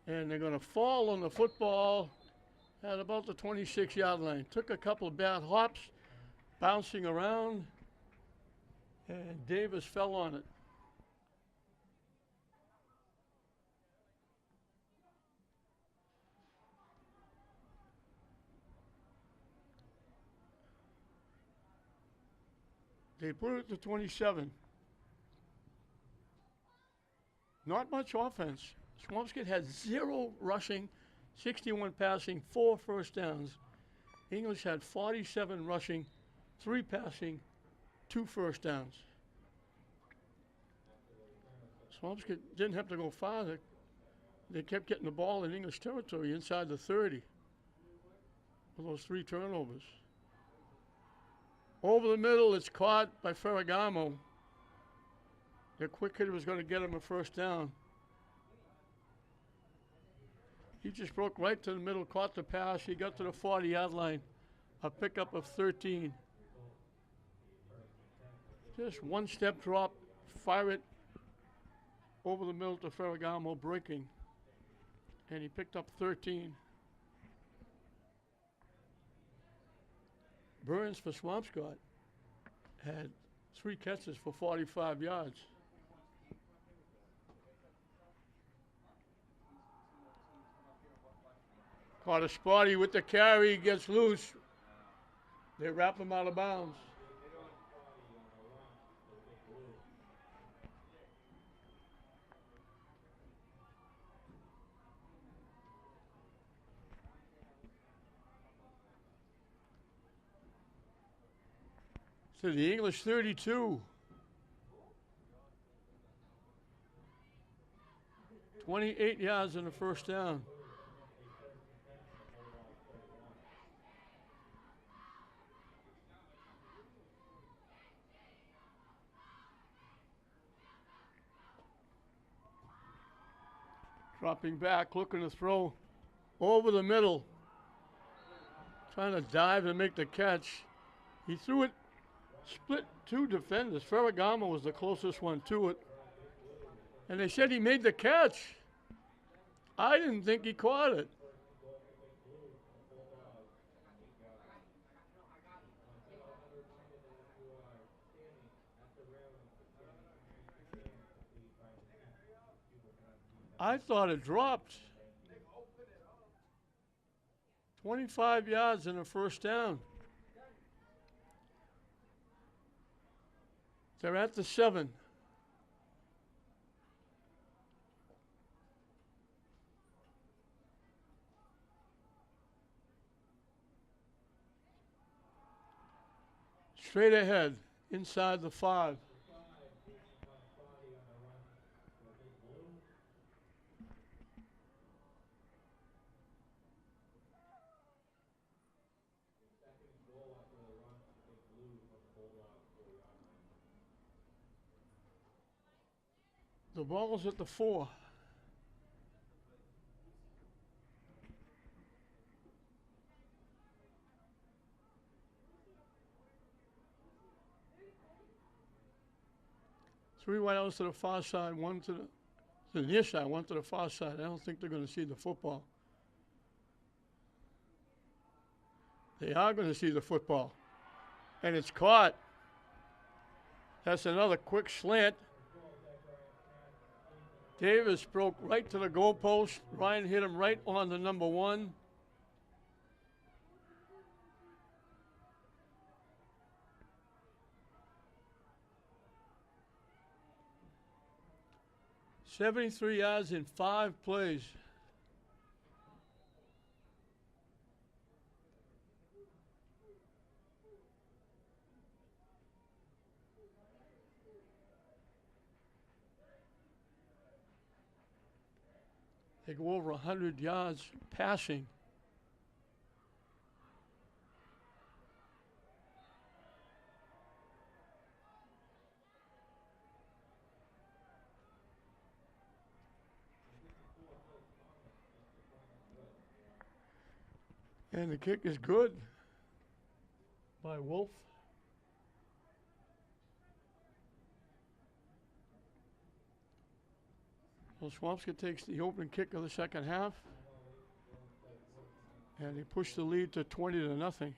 And they're going to fall on the football at about the 26-yard line. Took a couple of bad hops, bouncing around, and Davis fell on it. They put it to 27. Not much offense. Swampscott had 0 rushing, 61 passing, 4 first downs. English had 47 rushing, 3 passing, 2 first downs. Swampscott didn't have to go far. They kept getting the ball in English territory inside the 30 with those 3 turnovers. Over the middle, it's caught by Ferragamo. The quick hitter was going to get him a first down. He just broke right to the middle, caught the pass. He got to the 40-yard line, a pickup of 13. Just one step drop, fire it over the middle to Ferragamo, breaking. And he picked up 13. Burns for Swampscott had 3 catches for 45 yards. Caught a spotty with the carry, gets loose. They wrap him out of bounds. To the English 32. 28 yards in the first down. Dropping back, looking to throw over the middle. Trying to dive and make the catch. He threw it, split 2 defenders. Ferragamo was the closest one to it. And they said he made the catch. I didn't think he caught it. I thought it dropped. 25 yards in a first down. They're at the 7. Straight ahead, inside the 5. The ball's at the 4. Three wideouts to the far side, one to the near side, one to the far side. I don't think they're going to see the football. They are going to see the football. And it's caught. That's another quick slant. Davis broke right to the goalpost. Ryan hit him right on the number 1. "73 yards in 5 plays. They go over 100 yards passing. And the kick is good by Wolf. Well, Swampscott takes the opening kick of the second half, and they push the lead to 20-0.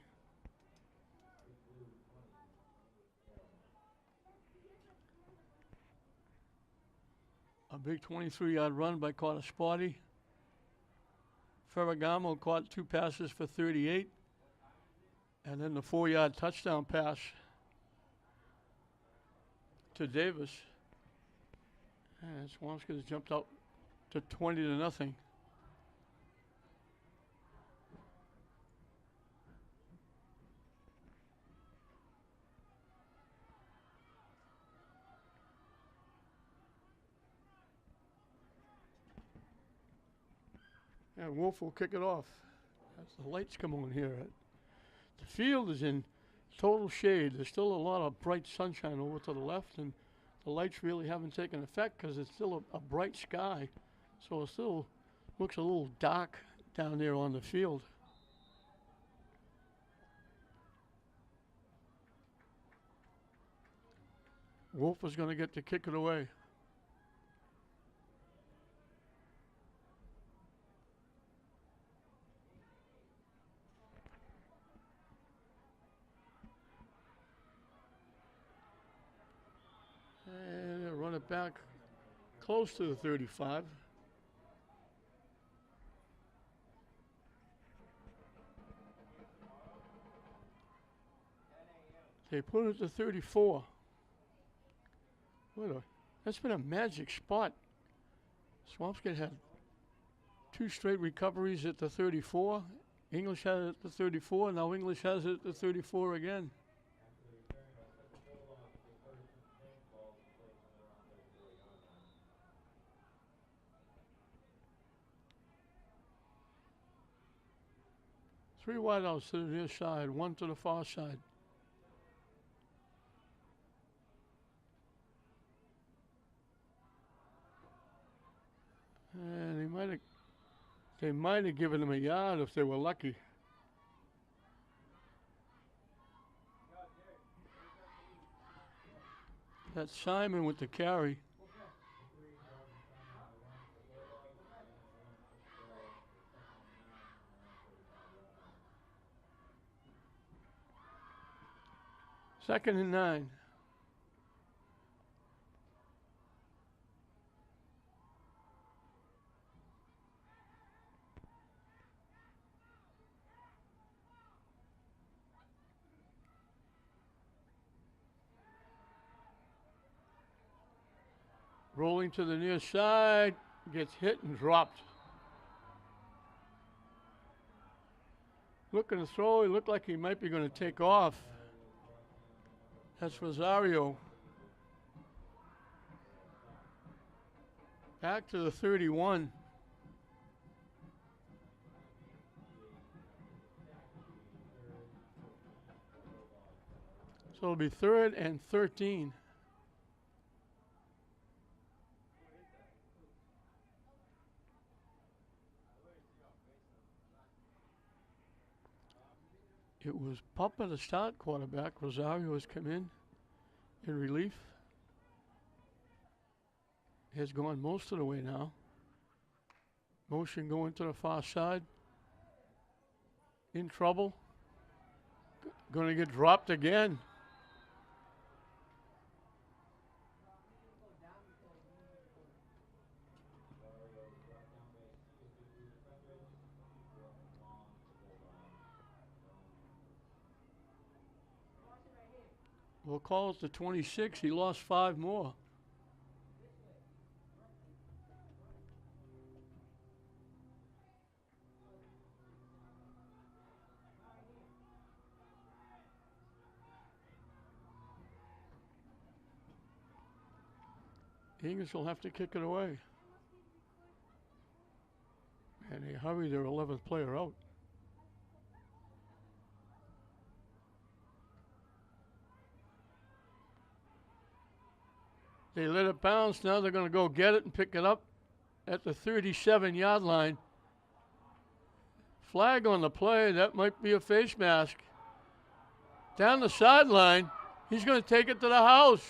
A big 23-yard run by Carter Sparty. Ferragamo caught 2 passes for 38, and then the 4-yard touchdown pass to Davis. And Swampscott has jumped up to 20-0. And Wolf will kick it off as the lights come on here. The field is in total shade. There's still a lot of bright sunshine over to the left, and the lights really haven't taken effect because it's still a bright sky. So it still looks a little dark down there on the field. Wolf is going to get to kick it away. And they'll run it back close to the 35. They put it to 34. That's been a magic spot. Swampscott had 2 straight recoveries at the 34. English had it at the 34. Now English has it at the 34 again. Three wideouts to the near side, 1 to the far side. And they might have given him a yard if they were lucky. That's Simon with the carry. Second and 9. Rolling to the near side, gets hit and dropped. Looking to throw, he looked like he might be going to take off. That's Rosario. Back to the 31. So it'll be 3rd and 13. It was Papa, the start quarterback. Rosario has come in relief. Has gone most of the way now. Motion going to the far side. In trouble. Going to get dropped again. We'll call it the 26. He lost 5 more. The Eagles will have to kick it away. And they hurry their 11th player out. They let it bounce. Now they're going to go get it and pick it up at the 37-yard line. Flag on the play. That might be a face mask. Down the sideline. He's going to take it to the house.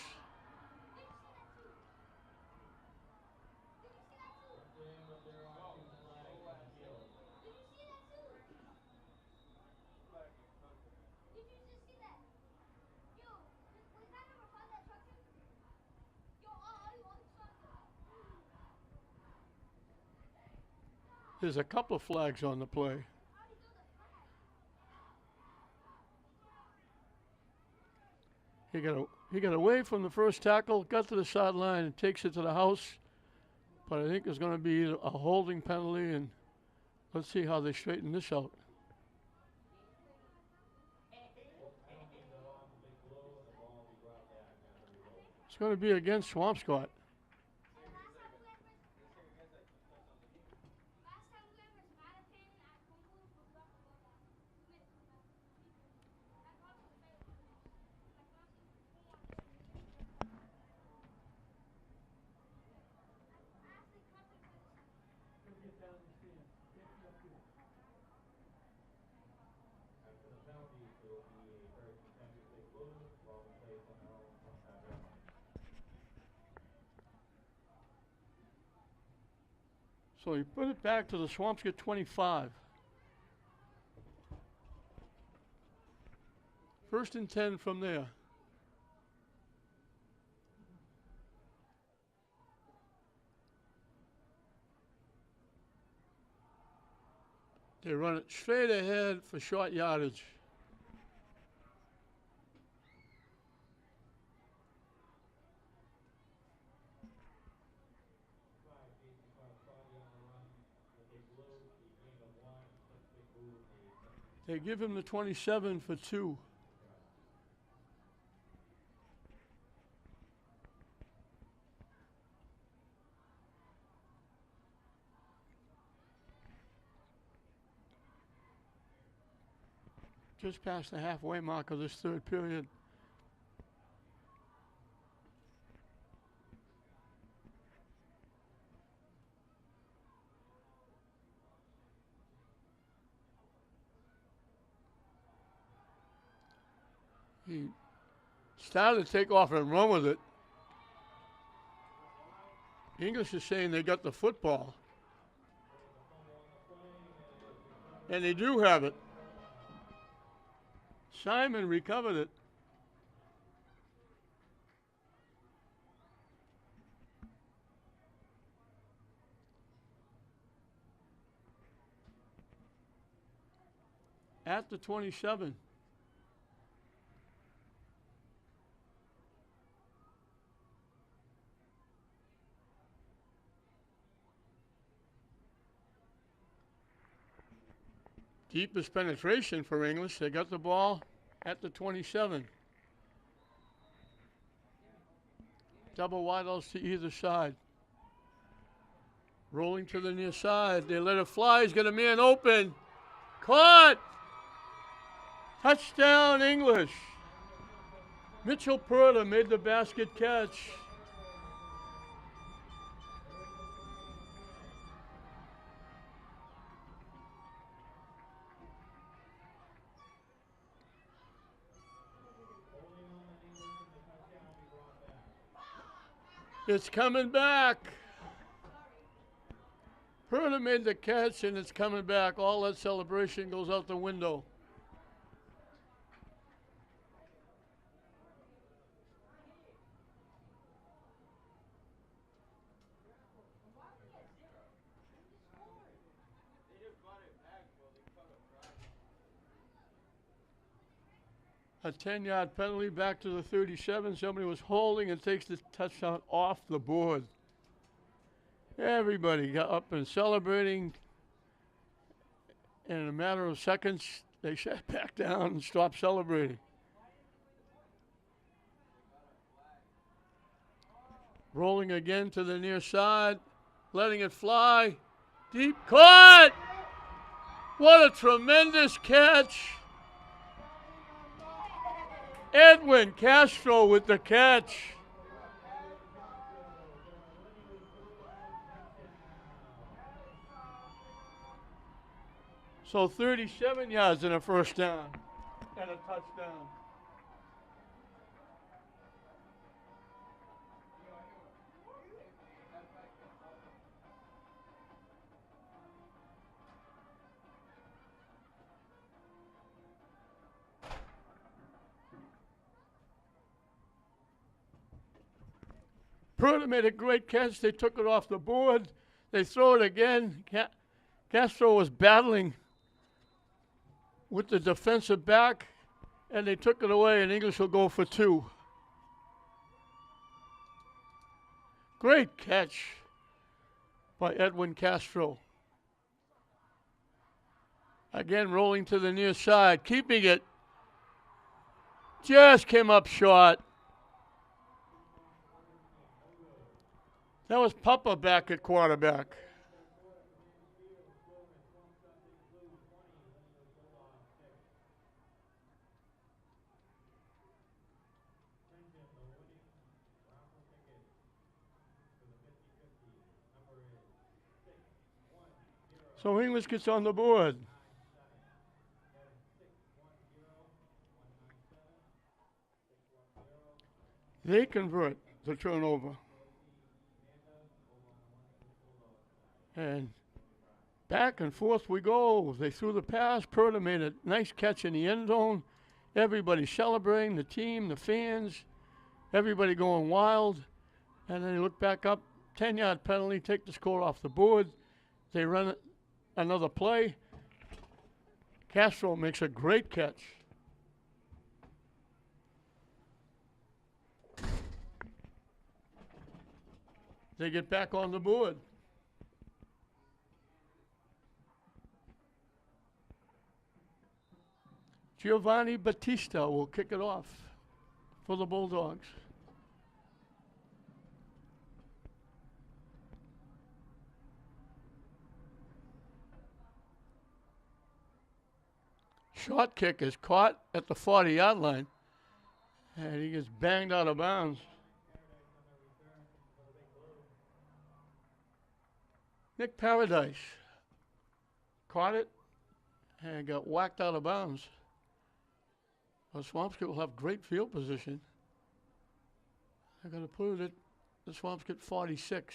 There's a couple of flags on the play. He got away from the first tackle, got to the sideline, and takes it to the house. But I think there's going to be a holding penalty, and let's see how they straighten this out. It's going to be against Swampscott. So he put it back to the Swampscott 25. First and 10 from there. They run it straight ahead for short yardage. They give him the 27 for 2. Just past the halfway mark of this third period. He started to take off and run with it. English is saying they got the football. And they do have it. Simon recovered it. At the 27. Deepest penetration for English. They got the ball at the 27. Double wideouts to either side. Rolling to the near side. They let it fly. He's got a man open. Caught! Touchdown, English. Mitchell Purda made the basket catch. It's coming back. Purda made the catch, and it's coming back. All that celebration goes out the window. A 10-yard penalty back to the 37. Somebody was holding and takes the touchdown off the board. Everybody got up and celebrating. And in a matter of seconds, they sat back down and stopped celebrating. Rolling again to the near side, letting it fly. Deep caught! What a tremendous catch! Edwin Castro with the catch. So 37 yards and a first down and a touchdown. Purda made a great catch. They took it off the board. They throw it again. Castro was battling with the defensive back, and they took it away, and English will go for 2. Great catch by Edwin Castro. Again, rolling to the near side, keeping it. Just came up short. That was Papa back at quarterback. So English gets on the board. They convert the turnover. And back and forth we go. They threw the pass. Purda made a nice catch in the end zone. Everybody celebrating, the team, the fans, everybody going wild. And then they look back up, 10-yard penalty, take the score off the board. They run another play. Castro makes a great catch. They get back on the board. Giovanni Battista will kick it off for the Bulldogs. Short kick is caught at the 40-yard line, and he gets banged out of bounds. Nick Paradise caught it and got whacked out of bounds. Well, Swampscott will have great field position. They're going to put it at the Swampscott 46.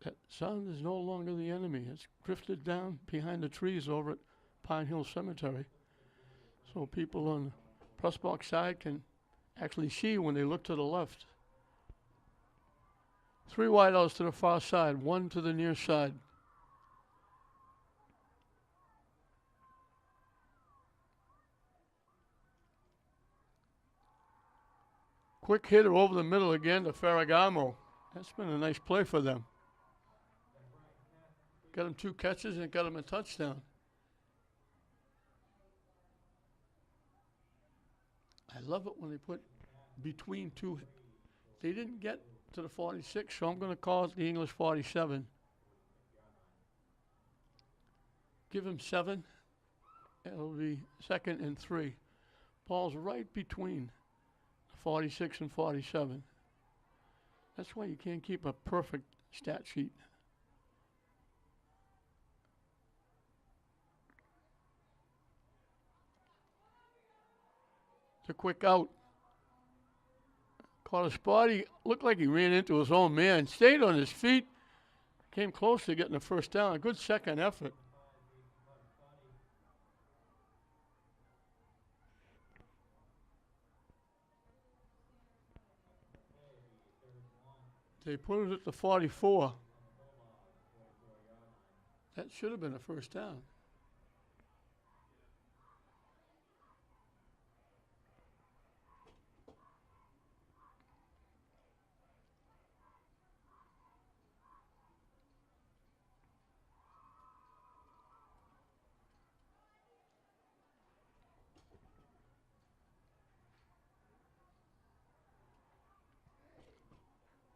That sound is no longer the enemy. It's drifted down behind the trees over at Pine Hill Cemetery. So people on the press box side can actually see when they look to the left. 3 wideouts to the far side, 1 to the near side. Quick hitter over the middle again to Ferragamo. That's been a nice play for them. Got him 2 catches and got him a touchdown. I love it when they put between 2. They didn't get to the 46, so I'm going to call it the English 47. Give him 7. It'll be 2nd and 3. Ball's right between 46 and 47. That's why you can't keep a perfect stat sheet. It's a quick out. Caught a spot. He looked like he ran into his own man. Stayed on his feet. Came close to getting the first down. A good second effort. They put it at the 44. That should have been a first down.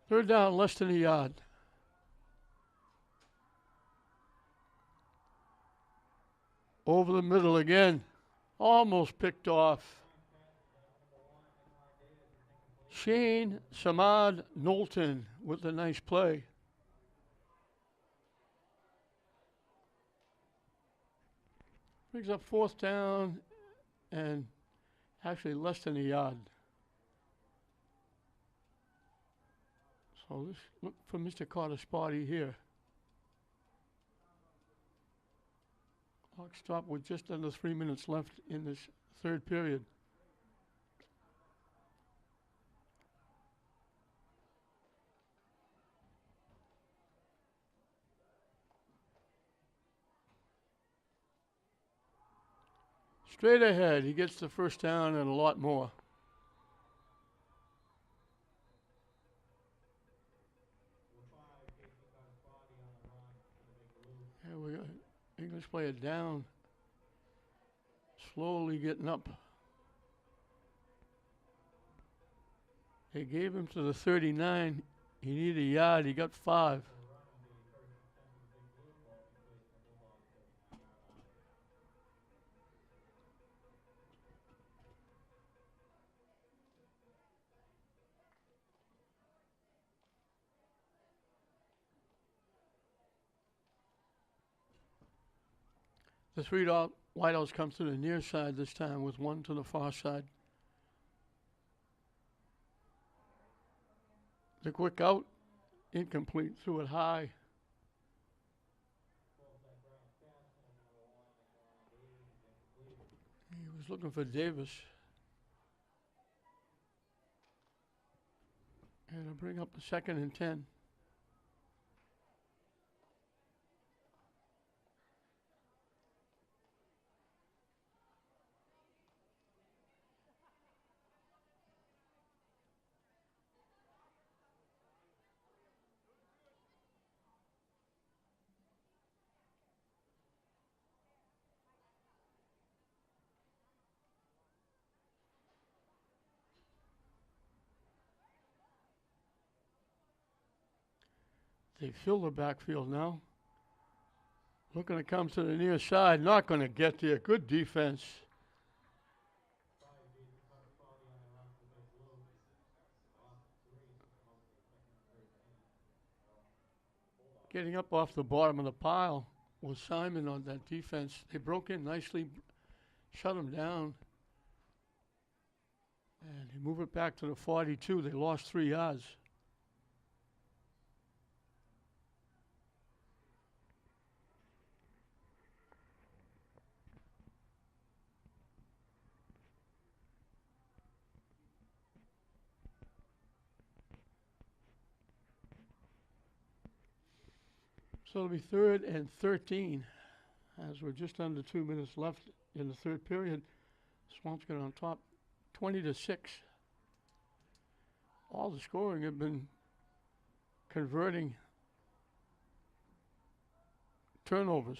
Third down, less than a yard. Over the middle again. Almost picked off. Shane Samad Knowlton with a nice play. Brings up 4th down and actually less than a yard. So let's look for Mr. Carter Spotty here. Clock stopped with just under 3 minutes left in this third period. Straight ahead, he gets the first down and a lot more. Here we go. English player down. Slowly getting up. They gave him to the 39. He needed a yard. He got 5. The three wideouts come to the near side this time with one to the far side. The quick out, incomplete, threw it high. He was looking for Davis. And to bring up the 2nd and 10. They fill the backfield now. Looking to come to the near side. Not going to get there. Good defense. Getting up off the bottom of the pile was Simon on that defense. They broke in nicely, shut him down. And they move it back to the 42. They lost 3 yards. So it'll be 3rd and 13 as we're just under 2 minutes left in the third period. Swampscott on top, 20-6. All the scoring have been converting turnovers.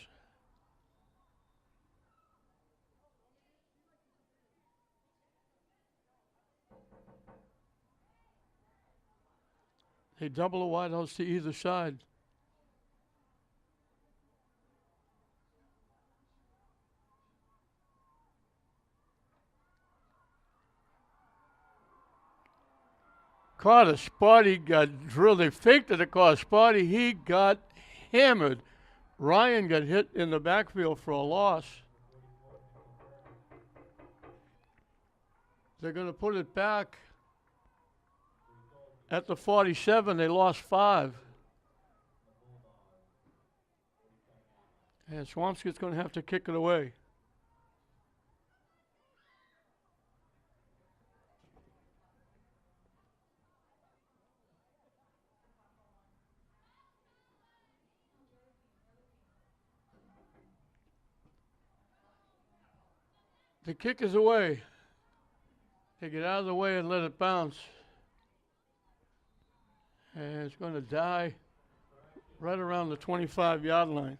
They double the wideouts to either side. Carter Spotty got drilled. They faked it across Spotty. He got hammered. Ryan got hit in the backfield for a loss. They're going to put it back at the 47. They lost 5. And Swampscott's going to have to kick it away. The kick is away. They get out of the way and let it bounce. And it's going to die right around the 25-yard line.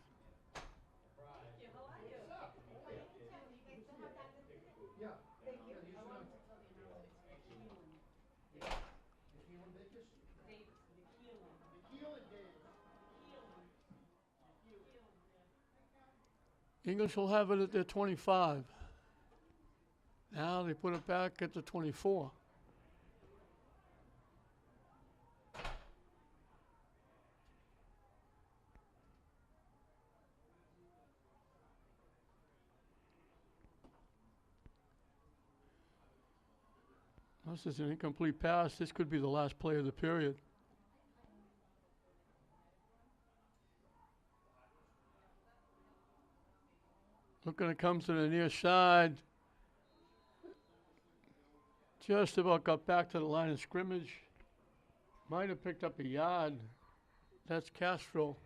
English will have it at their 25. Now they put it back at the 24. This is an incomplete pass. This could be the last play of the period. Looking to come to the near side. Just about got back to the line of scrimmage. Might have picked up a yard. That's Castro.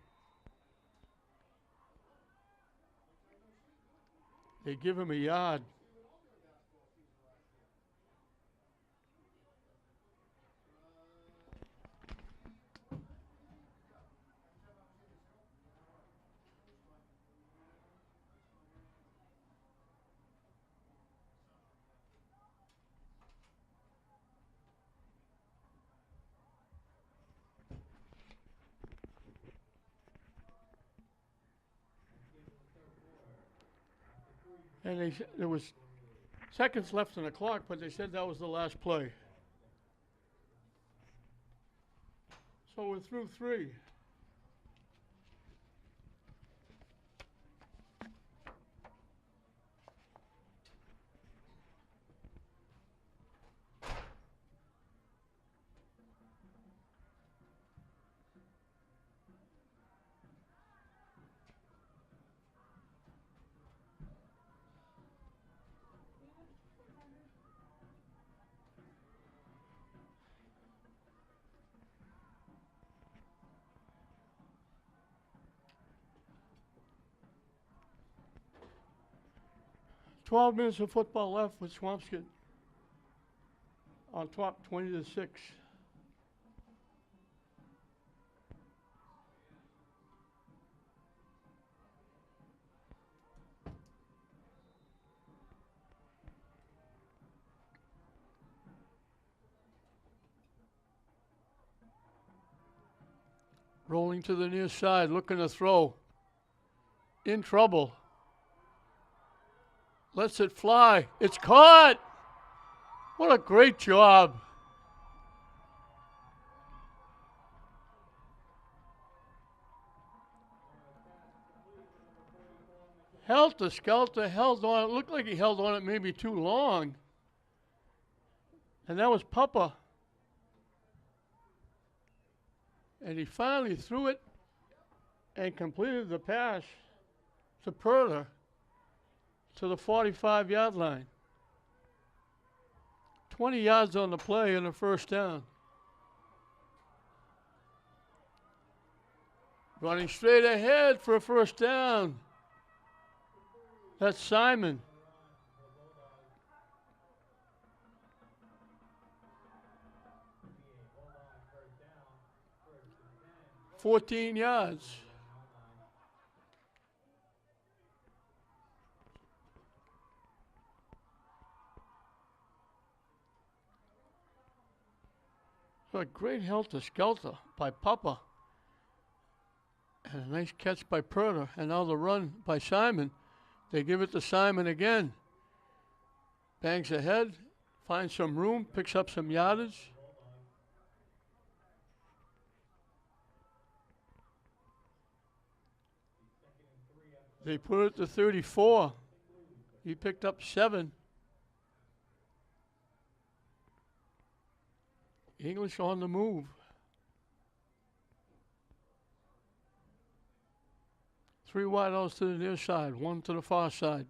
They give him a yard. And there was seconds left on the clock, but they said that was the last play. So we're through 3. Twelve minutes of football left with Swampscott on top, 20-6. Rolling to the near side, looking to throw. In trouble. Lets it fly. It's caught. What a great job. Helter-skelter held on. It looked like he held on it maybe too long. And that was Papa. And he finally threw it and completed the pass to Perler to the 45-yard line. 20 yards on the play and a first down. Running straight ahead for a first down. That's Simon. $14 yards. A great helter-skelter by Papa. And a nice catch by Perler. And now the run by Simon. They give it to Simon again. Bangs ahead, finds some room, picks up some yardage. They put it to 34. He picked up 7. English on the move. 3 wideouts to the near side, 1 to the far side.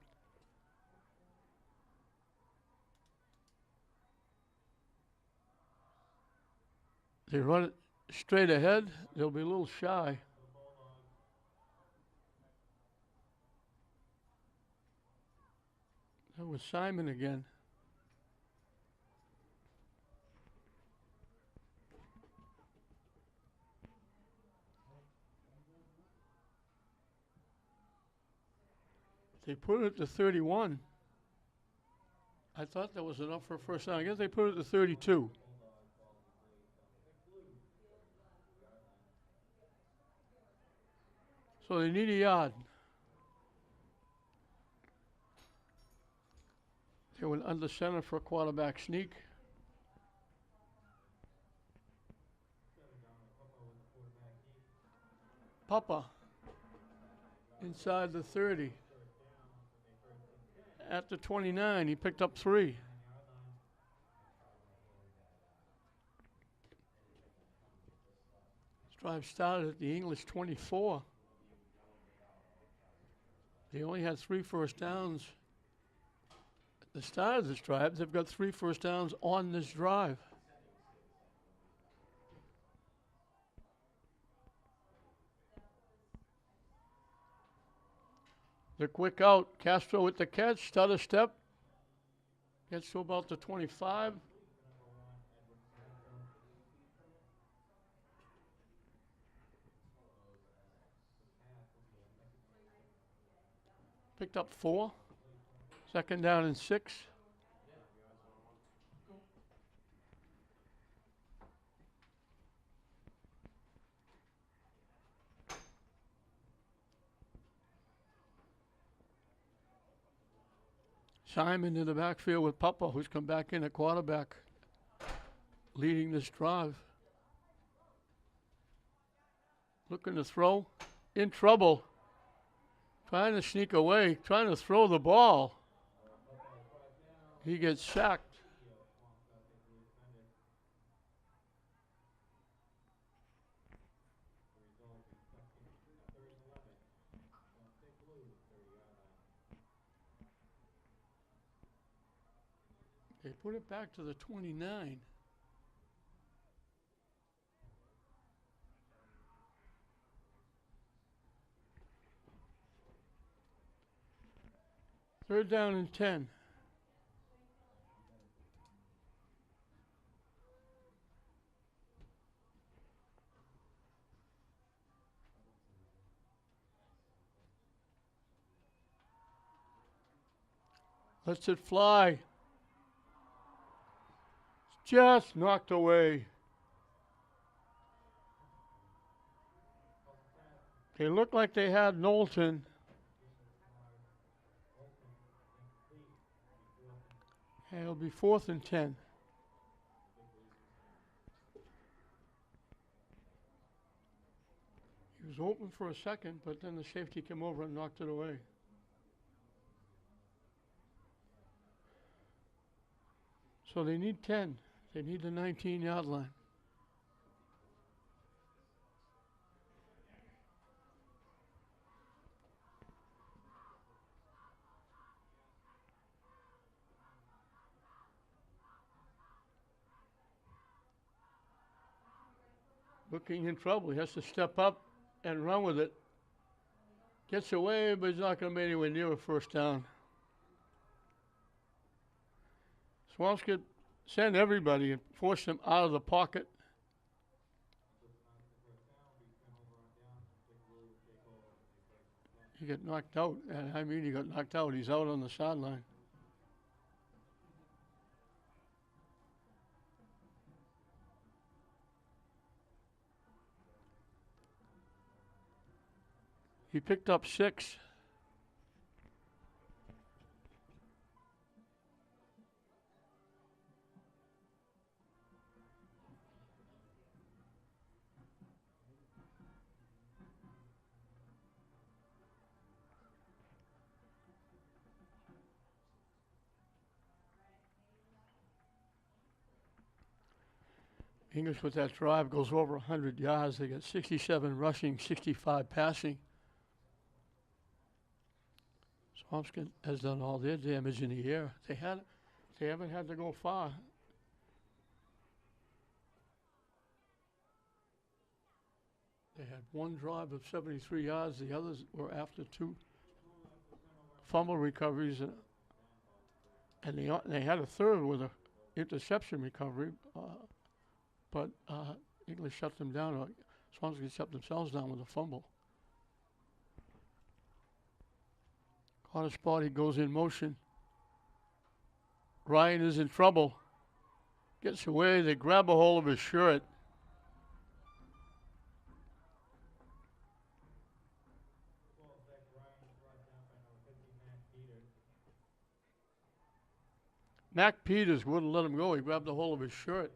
They run it straight ahead. They'll be a little shy. That was Simon again. They put it to 31. I thought that was enough for a first down. I guess they put it to 32. So they need a yard. They went under center for a quarterback sneak. Papa inside the 30. At the 29, he picked up 3. This drive started at the English 24. They only had 3 first downs at the start of this drive. They've got 3 first downs on this drive. The quick out. Castro with the catch. Stutter step. Gets to about the 25. Picked up 4. Second down and 6. Simon in the backfield with Papa, who's come back in at quarterback, leading this drive. Looking to throw. In trouble. Trying to sneak away. Trying to throw the ball. He gets sacked. They put it back to the 29. Third down and 10. Lets it fly. Just knocked away. They looked like they had Knowlton. And it'll be 4th and 10. He was open for a second, but then the safety came over and knocked it away. So they need 10. They need the 19-yard line. Looking in trouble. He has to step up and run with it. Gets away, but he's not going to be anywhere near a first down. Swampscott send everybody and force them out of the pocket. He got knocked out. I mean, he got knocked out. He's out on the sideline. He picked up 6. English with that drive goes over 100 yards. They got 67 rushing, 65 passing. Swampscott has done all their damage in the air. They haven't had to go far. They had one drive of 73 yards. The others were after 2 fumble recoveries, and they had a third with an interception recovery. But English shut them down, or Swampscott shut themselves down with a fumble. Caught a spot, he goes in motion. Ryan is in trouble. Gets away, they grab a hold of his shirt. Mac Peters wouldn't let him go, he grabbed a hold of his shirt.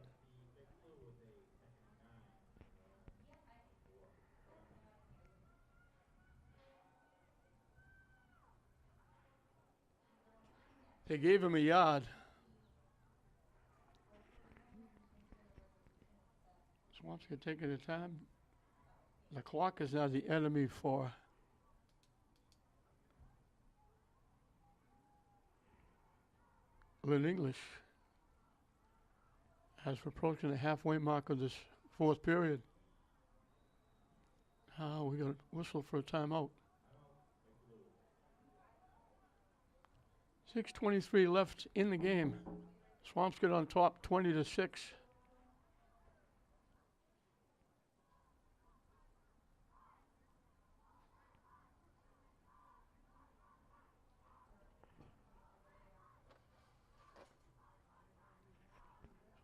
They gave him a yard. Swampscott taking the time. The clock is now the enemy for Lynn English as we're approaching the halfway mark of this fourth period. We're going to whistle for a timeout. 6:23 left in the game. Swampscott on top, 20-6.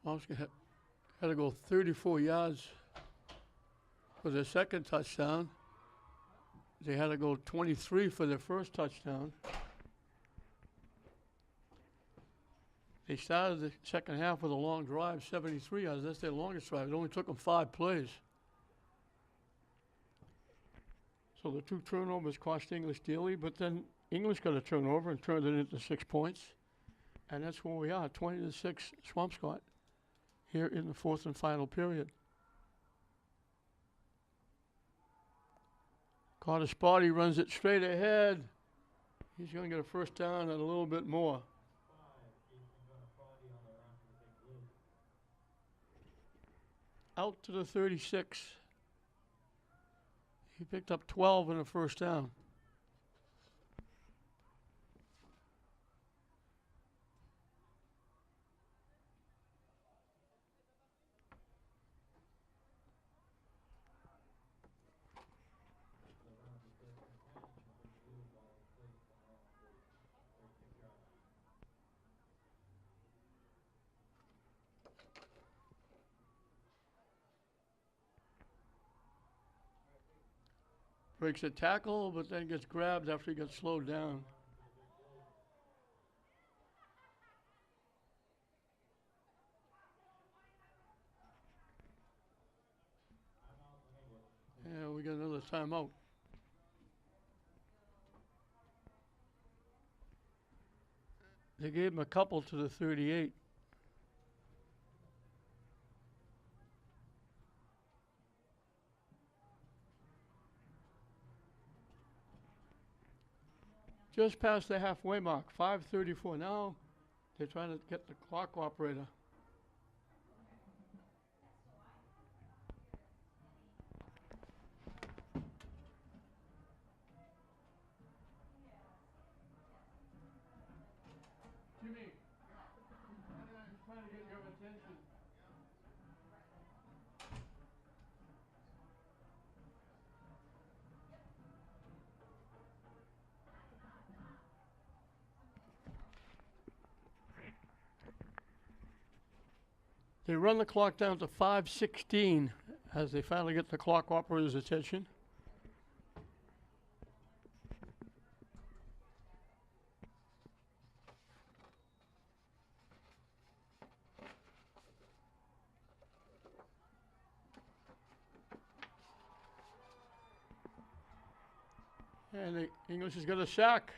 Swampscott had to go 34 yards for their second touchdown. They had to go 23 for their first touchdown. They started the second half with a long drive, 73 yards. That's their longest drive. It only took them 5 plays. So the 2 turnovers cost English dearly, but then English got a turnover and turned it into 6 points. And that's where we are, 20-6 Swampscott here in the fourth and final period. Carter Spotty runs it straight ahead. He's going to get a first down and a little bit more. Out to the 36. He picked up 12 in a first down. Breaks a tackle, but then gets grabbed after he gets slowed down. Yeah, we got another timeout. They gave him a couple to the 38. Just past the halfway mark, 5:34 now. They're trying to get the clock operator. Jimmy, I'm trying to get your attention. They run the clock down to 5:16 as they finally get the clock operator's attention. And the English has got a sack.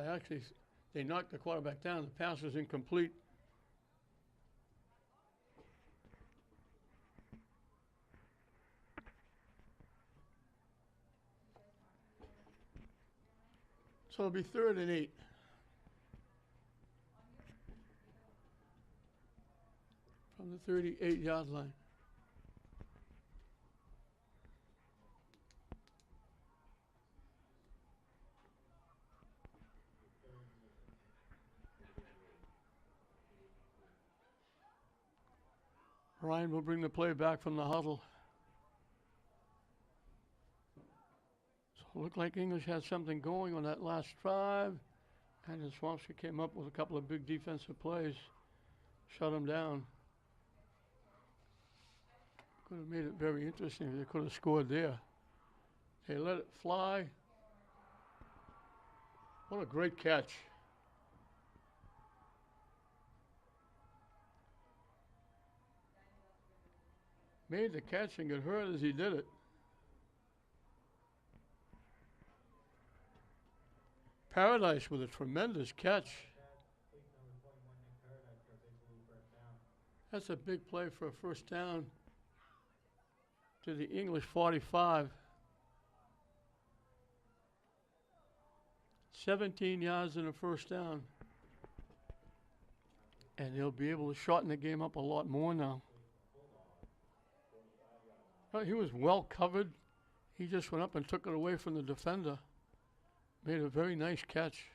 Actually, they knocked the quarterback down. The pass was incomplete. So it'll be 3rd and 8. From the 38-yard line. Ryan will bring the play back from the huddle. So it looked like English had something going on that last drive. And then Swampscott came up with a couple of big defensive plays. Shut them down. Could have made it very interesting if they could have scored there. They let it fly. What a great catch. Made the catch and got hurt as he did it. Paradise with a tremendous catch. That's a big play for a first down. to the English 45. 17 yards in the first down. And they'll be able to shorten the game up a lot more now. He was well covered. He just went up and took it away from the defender. Made a very nice catch.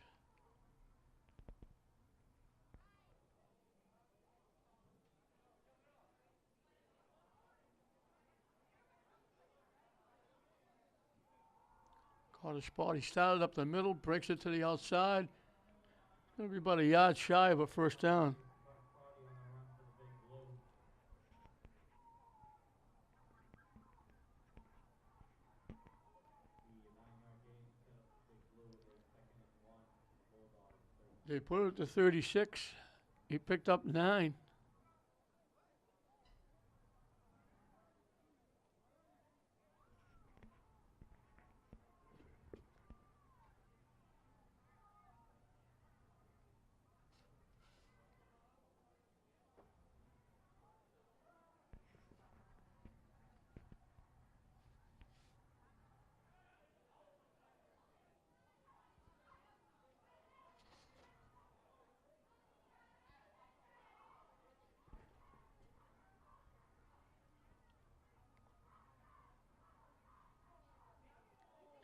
Caught a spot. He started up the middle, breaks it to the outside. It'll be about a yard shy of a first down. They put it to 36. He picked up 9.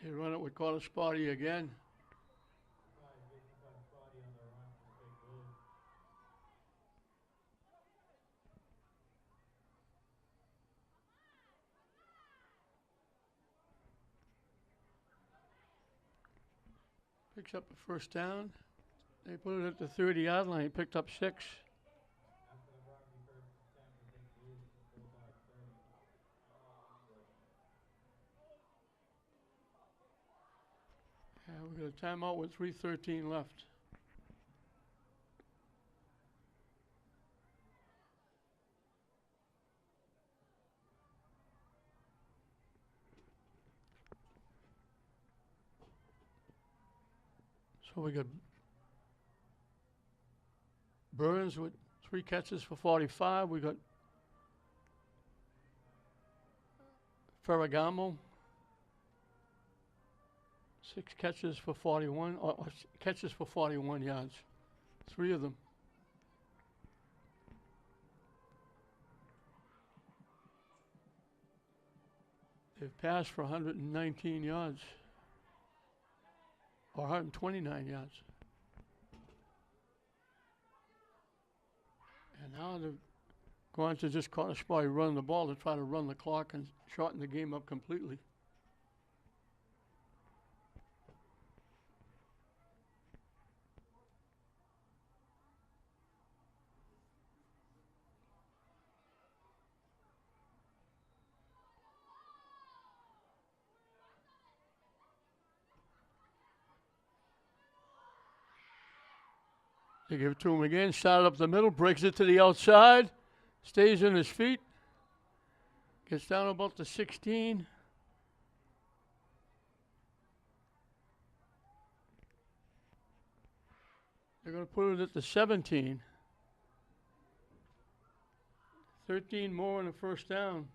They run it with Carter Spotty again. Picks up the first down. They put it at the 30-yard line. He picked up 6. We got a timeout with 3:13 left. So we got Burns with 3 catches for 45. We got Ferragamo, 6 catches for 41, or catches for 41 yards. 3 of them. They've passed for 119 yards, or 129 yards. And now they're going to just Carter Spotty run the ball to try to run the clock and shorten the game up completely. They give it to him again, started up the middle, breaks it to the outside, stays in his feet, gets down about the 16. They're going to put it at the 17. 13 more in the first down.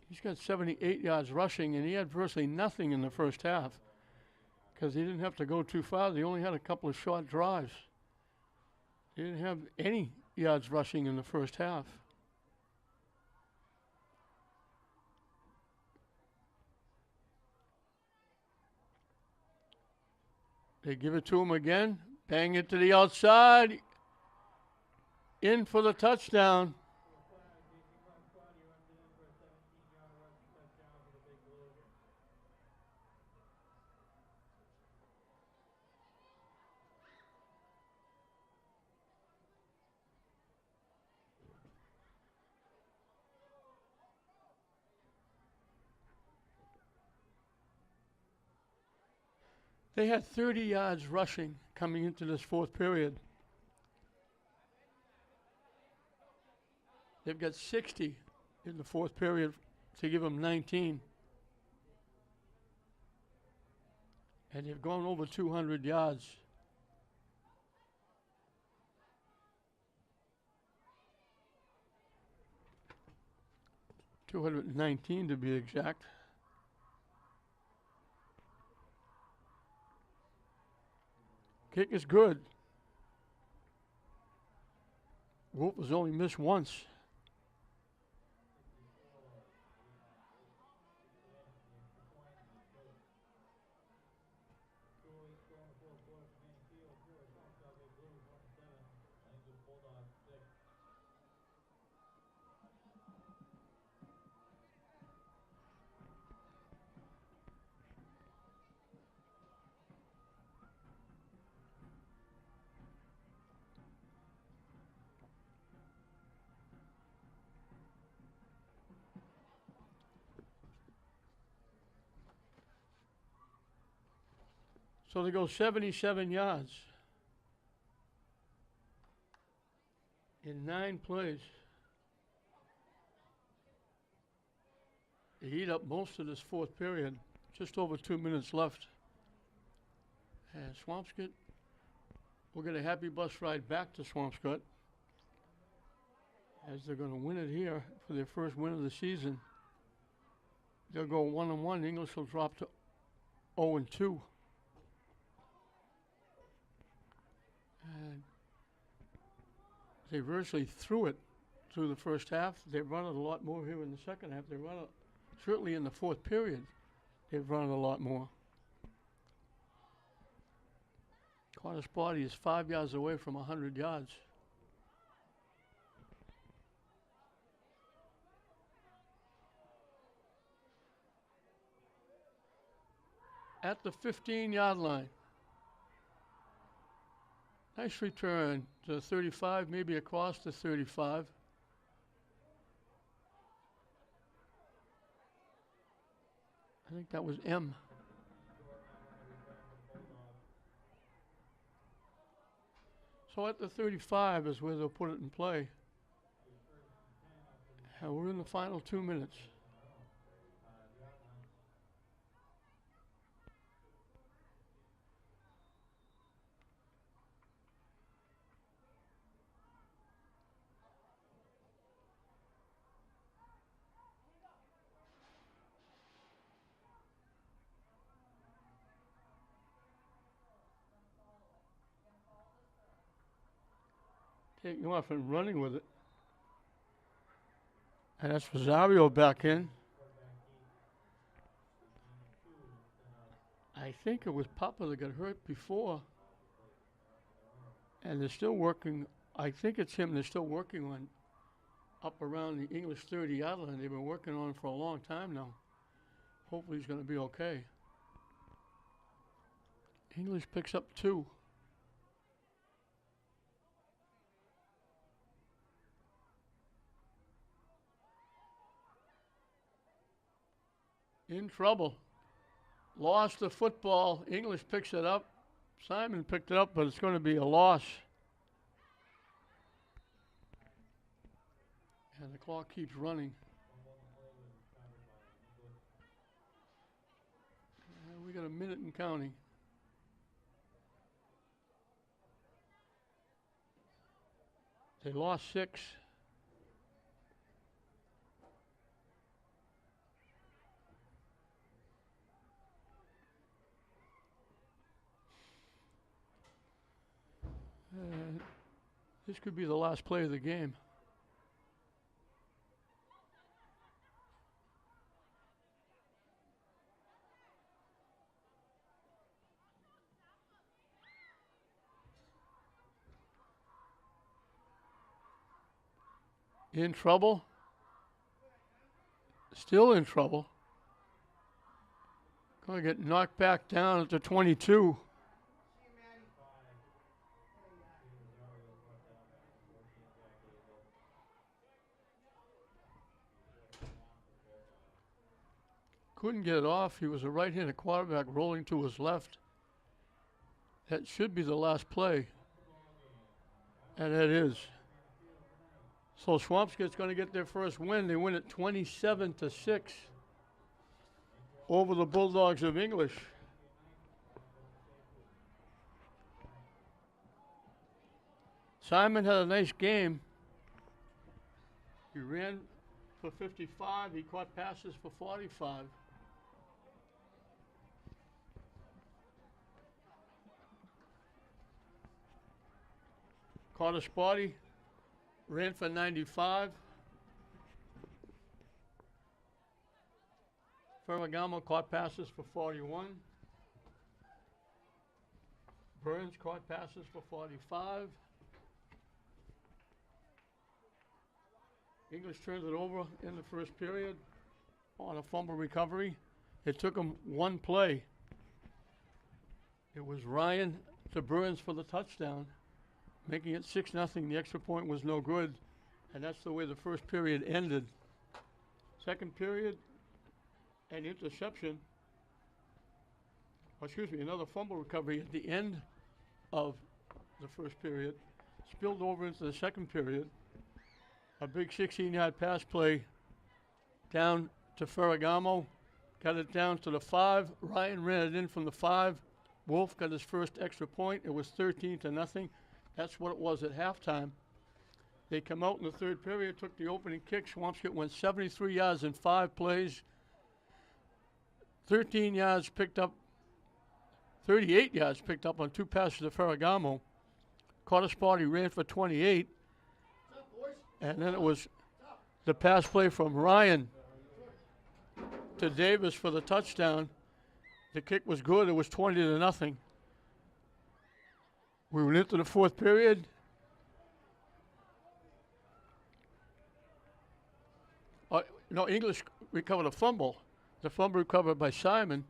He's got 78 yards rushing, and he had virtually nothing in the first half because he didn't have to go too far. They only had a couple of short drives. He didn't have any yards rushing in the first half. They give it to him again, bang it to the outside, in for the touchdown. They had 30 yards rushing coming into this fourth period. They've got 60 in the fourth period to give them 19. And they've gone over 200 yards. 219 to be exact. Kick is good. Wolf has only missed once. So they go 77 yards in 9 plays. They eat up most of this fourth period. Just over 2 minutes left. And Swampscott will get a happy bus ride back to Swampscott, as they're going to win it here for their first win of the season. They'll go 1-1. English will drop to 0-2. And they virtually threw it through the first half. They've run it a lot more here in the second half. They run it certainly in the fourth period. They've run it a lot more. Corner's body is 5 yards away from 100 yards. At the 15-yard line. Nice return to 35, maybe across the 35. I think that was M. So at the 35 is where they'll put it in play. And we're in the final 2 minutes. Taking off and running with it. And that's Rosario back in. I think it was Papa that got hurt before. And they're still working. I think it's him they're still working on up around the English 30-yard line. They've been working on it for a long time now. Hopefully he's going to be okay. English picks up 2. In trouble. Lost the football. English picks it up. Simon picked it up, but it's going to be a loss. And the clock keeps running. And we got a minute and counting. They lost 6. This could be the last play of the game. In trouble. Still in trouble. Going to get knocked back down at the 22. Couldn't get it off. He was a right-handed quarterback rolling to his left. That should be the last play. And it is. So Swampscott's going to get their first win. They win it 27-6 over the Bulldogs of English. Simon had a nice game. He ran for 55. He caught passes for 45. Caught a spotty, ran for 95. Ferragamo caught passes for 41. Burns caught passes for 45. English turned it over in the first period on a fumble recovery. It took them one play. It was Ryan to Burns for the touchdown, making it 6-0. The extra point was no good, and that's the way the first period ended. Second period, an interception, another fumble recovery at the end of the first period, spilled over into the second period. A big 16-yard pass play down to Ferragamo, got it down to the 5. Ryan ran it in from the 5. Wolf got his first extra point. It was 13-0. That's what it was at halftime. They come out in the third period, took the opening kick. Swampscott went 73 yards in 5 plays. 38 yards picked up on 2 passes to Ferragamo. Caught a spot, he ran for 28. And then it was the pass play from Ryan to Davis for the touchdown. The kick was good. It was 20-0. We went into the fourth period. English recovered a fumble. The fumble recovered by Simon.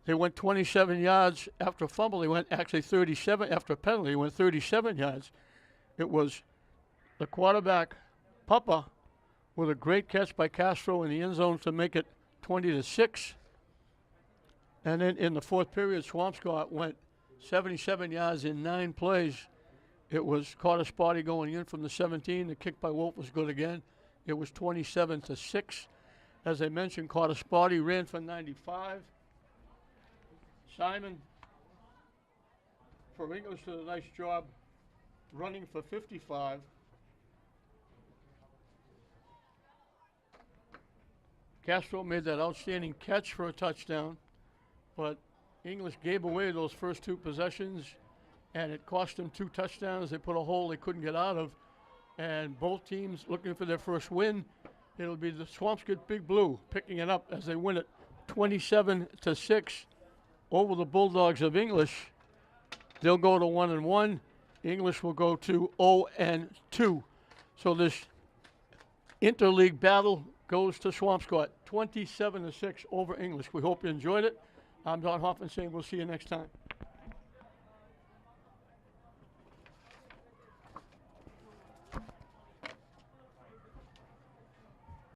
They went 27 yards after a fumble. They went actually 37 after a penalty. They went 37 yards. It was the quarterback, Papa, with a great catch by Castro in the end zone to make it 20-6. And then in the fourth period, Swampscott went 77 yards in 9 plays. It was caught a spotty going in from the 17. The kick by Wolf was good again. It was 27-6. As I mentioned, caught a spotty, ran for 95. Simon, for English, did a nice job running for 55. Castro made that outstanding catch for a touchdown, but English gave away those first 2 possessions, and it cost them 2 touchdowns. They put a hole they couldn't get out of, and both teams looking for their first win. It'll be the Swampscott Big Blue picking it up as they win it 27-6 over the Bulldogs of English. They'll go to 1-1. English will go to 0-2. So this interleague battle goes to Swampscott, 27-6 over English. We hope you enjoyed it. I'm Don Hoffman saying we'll see you next time.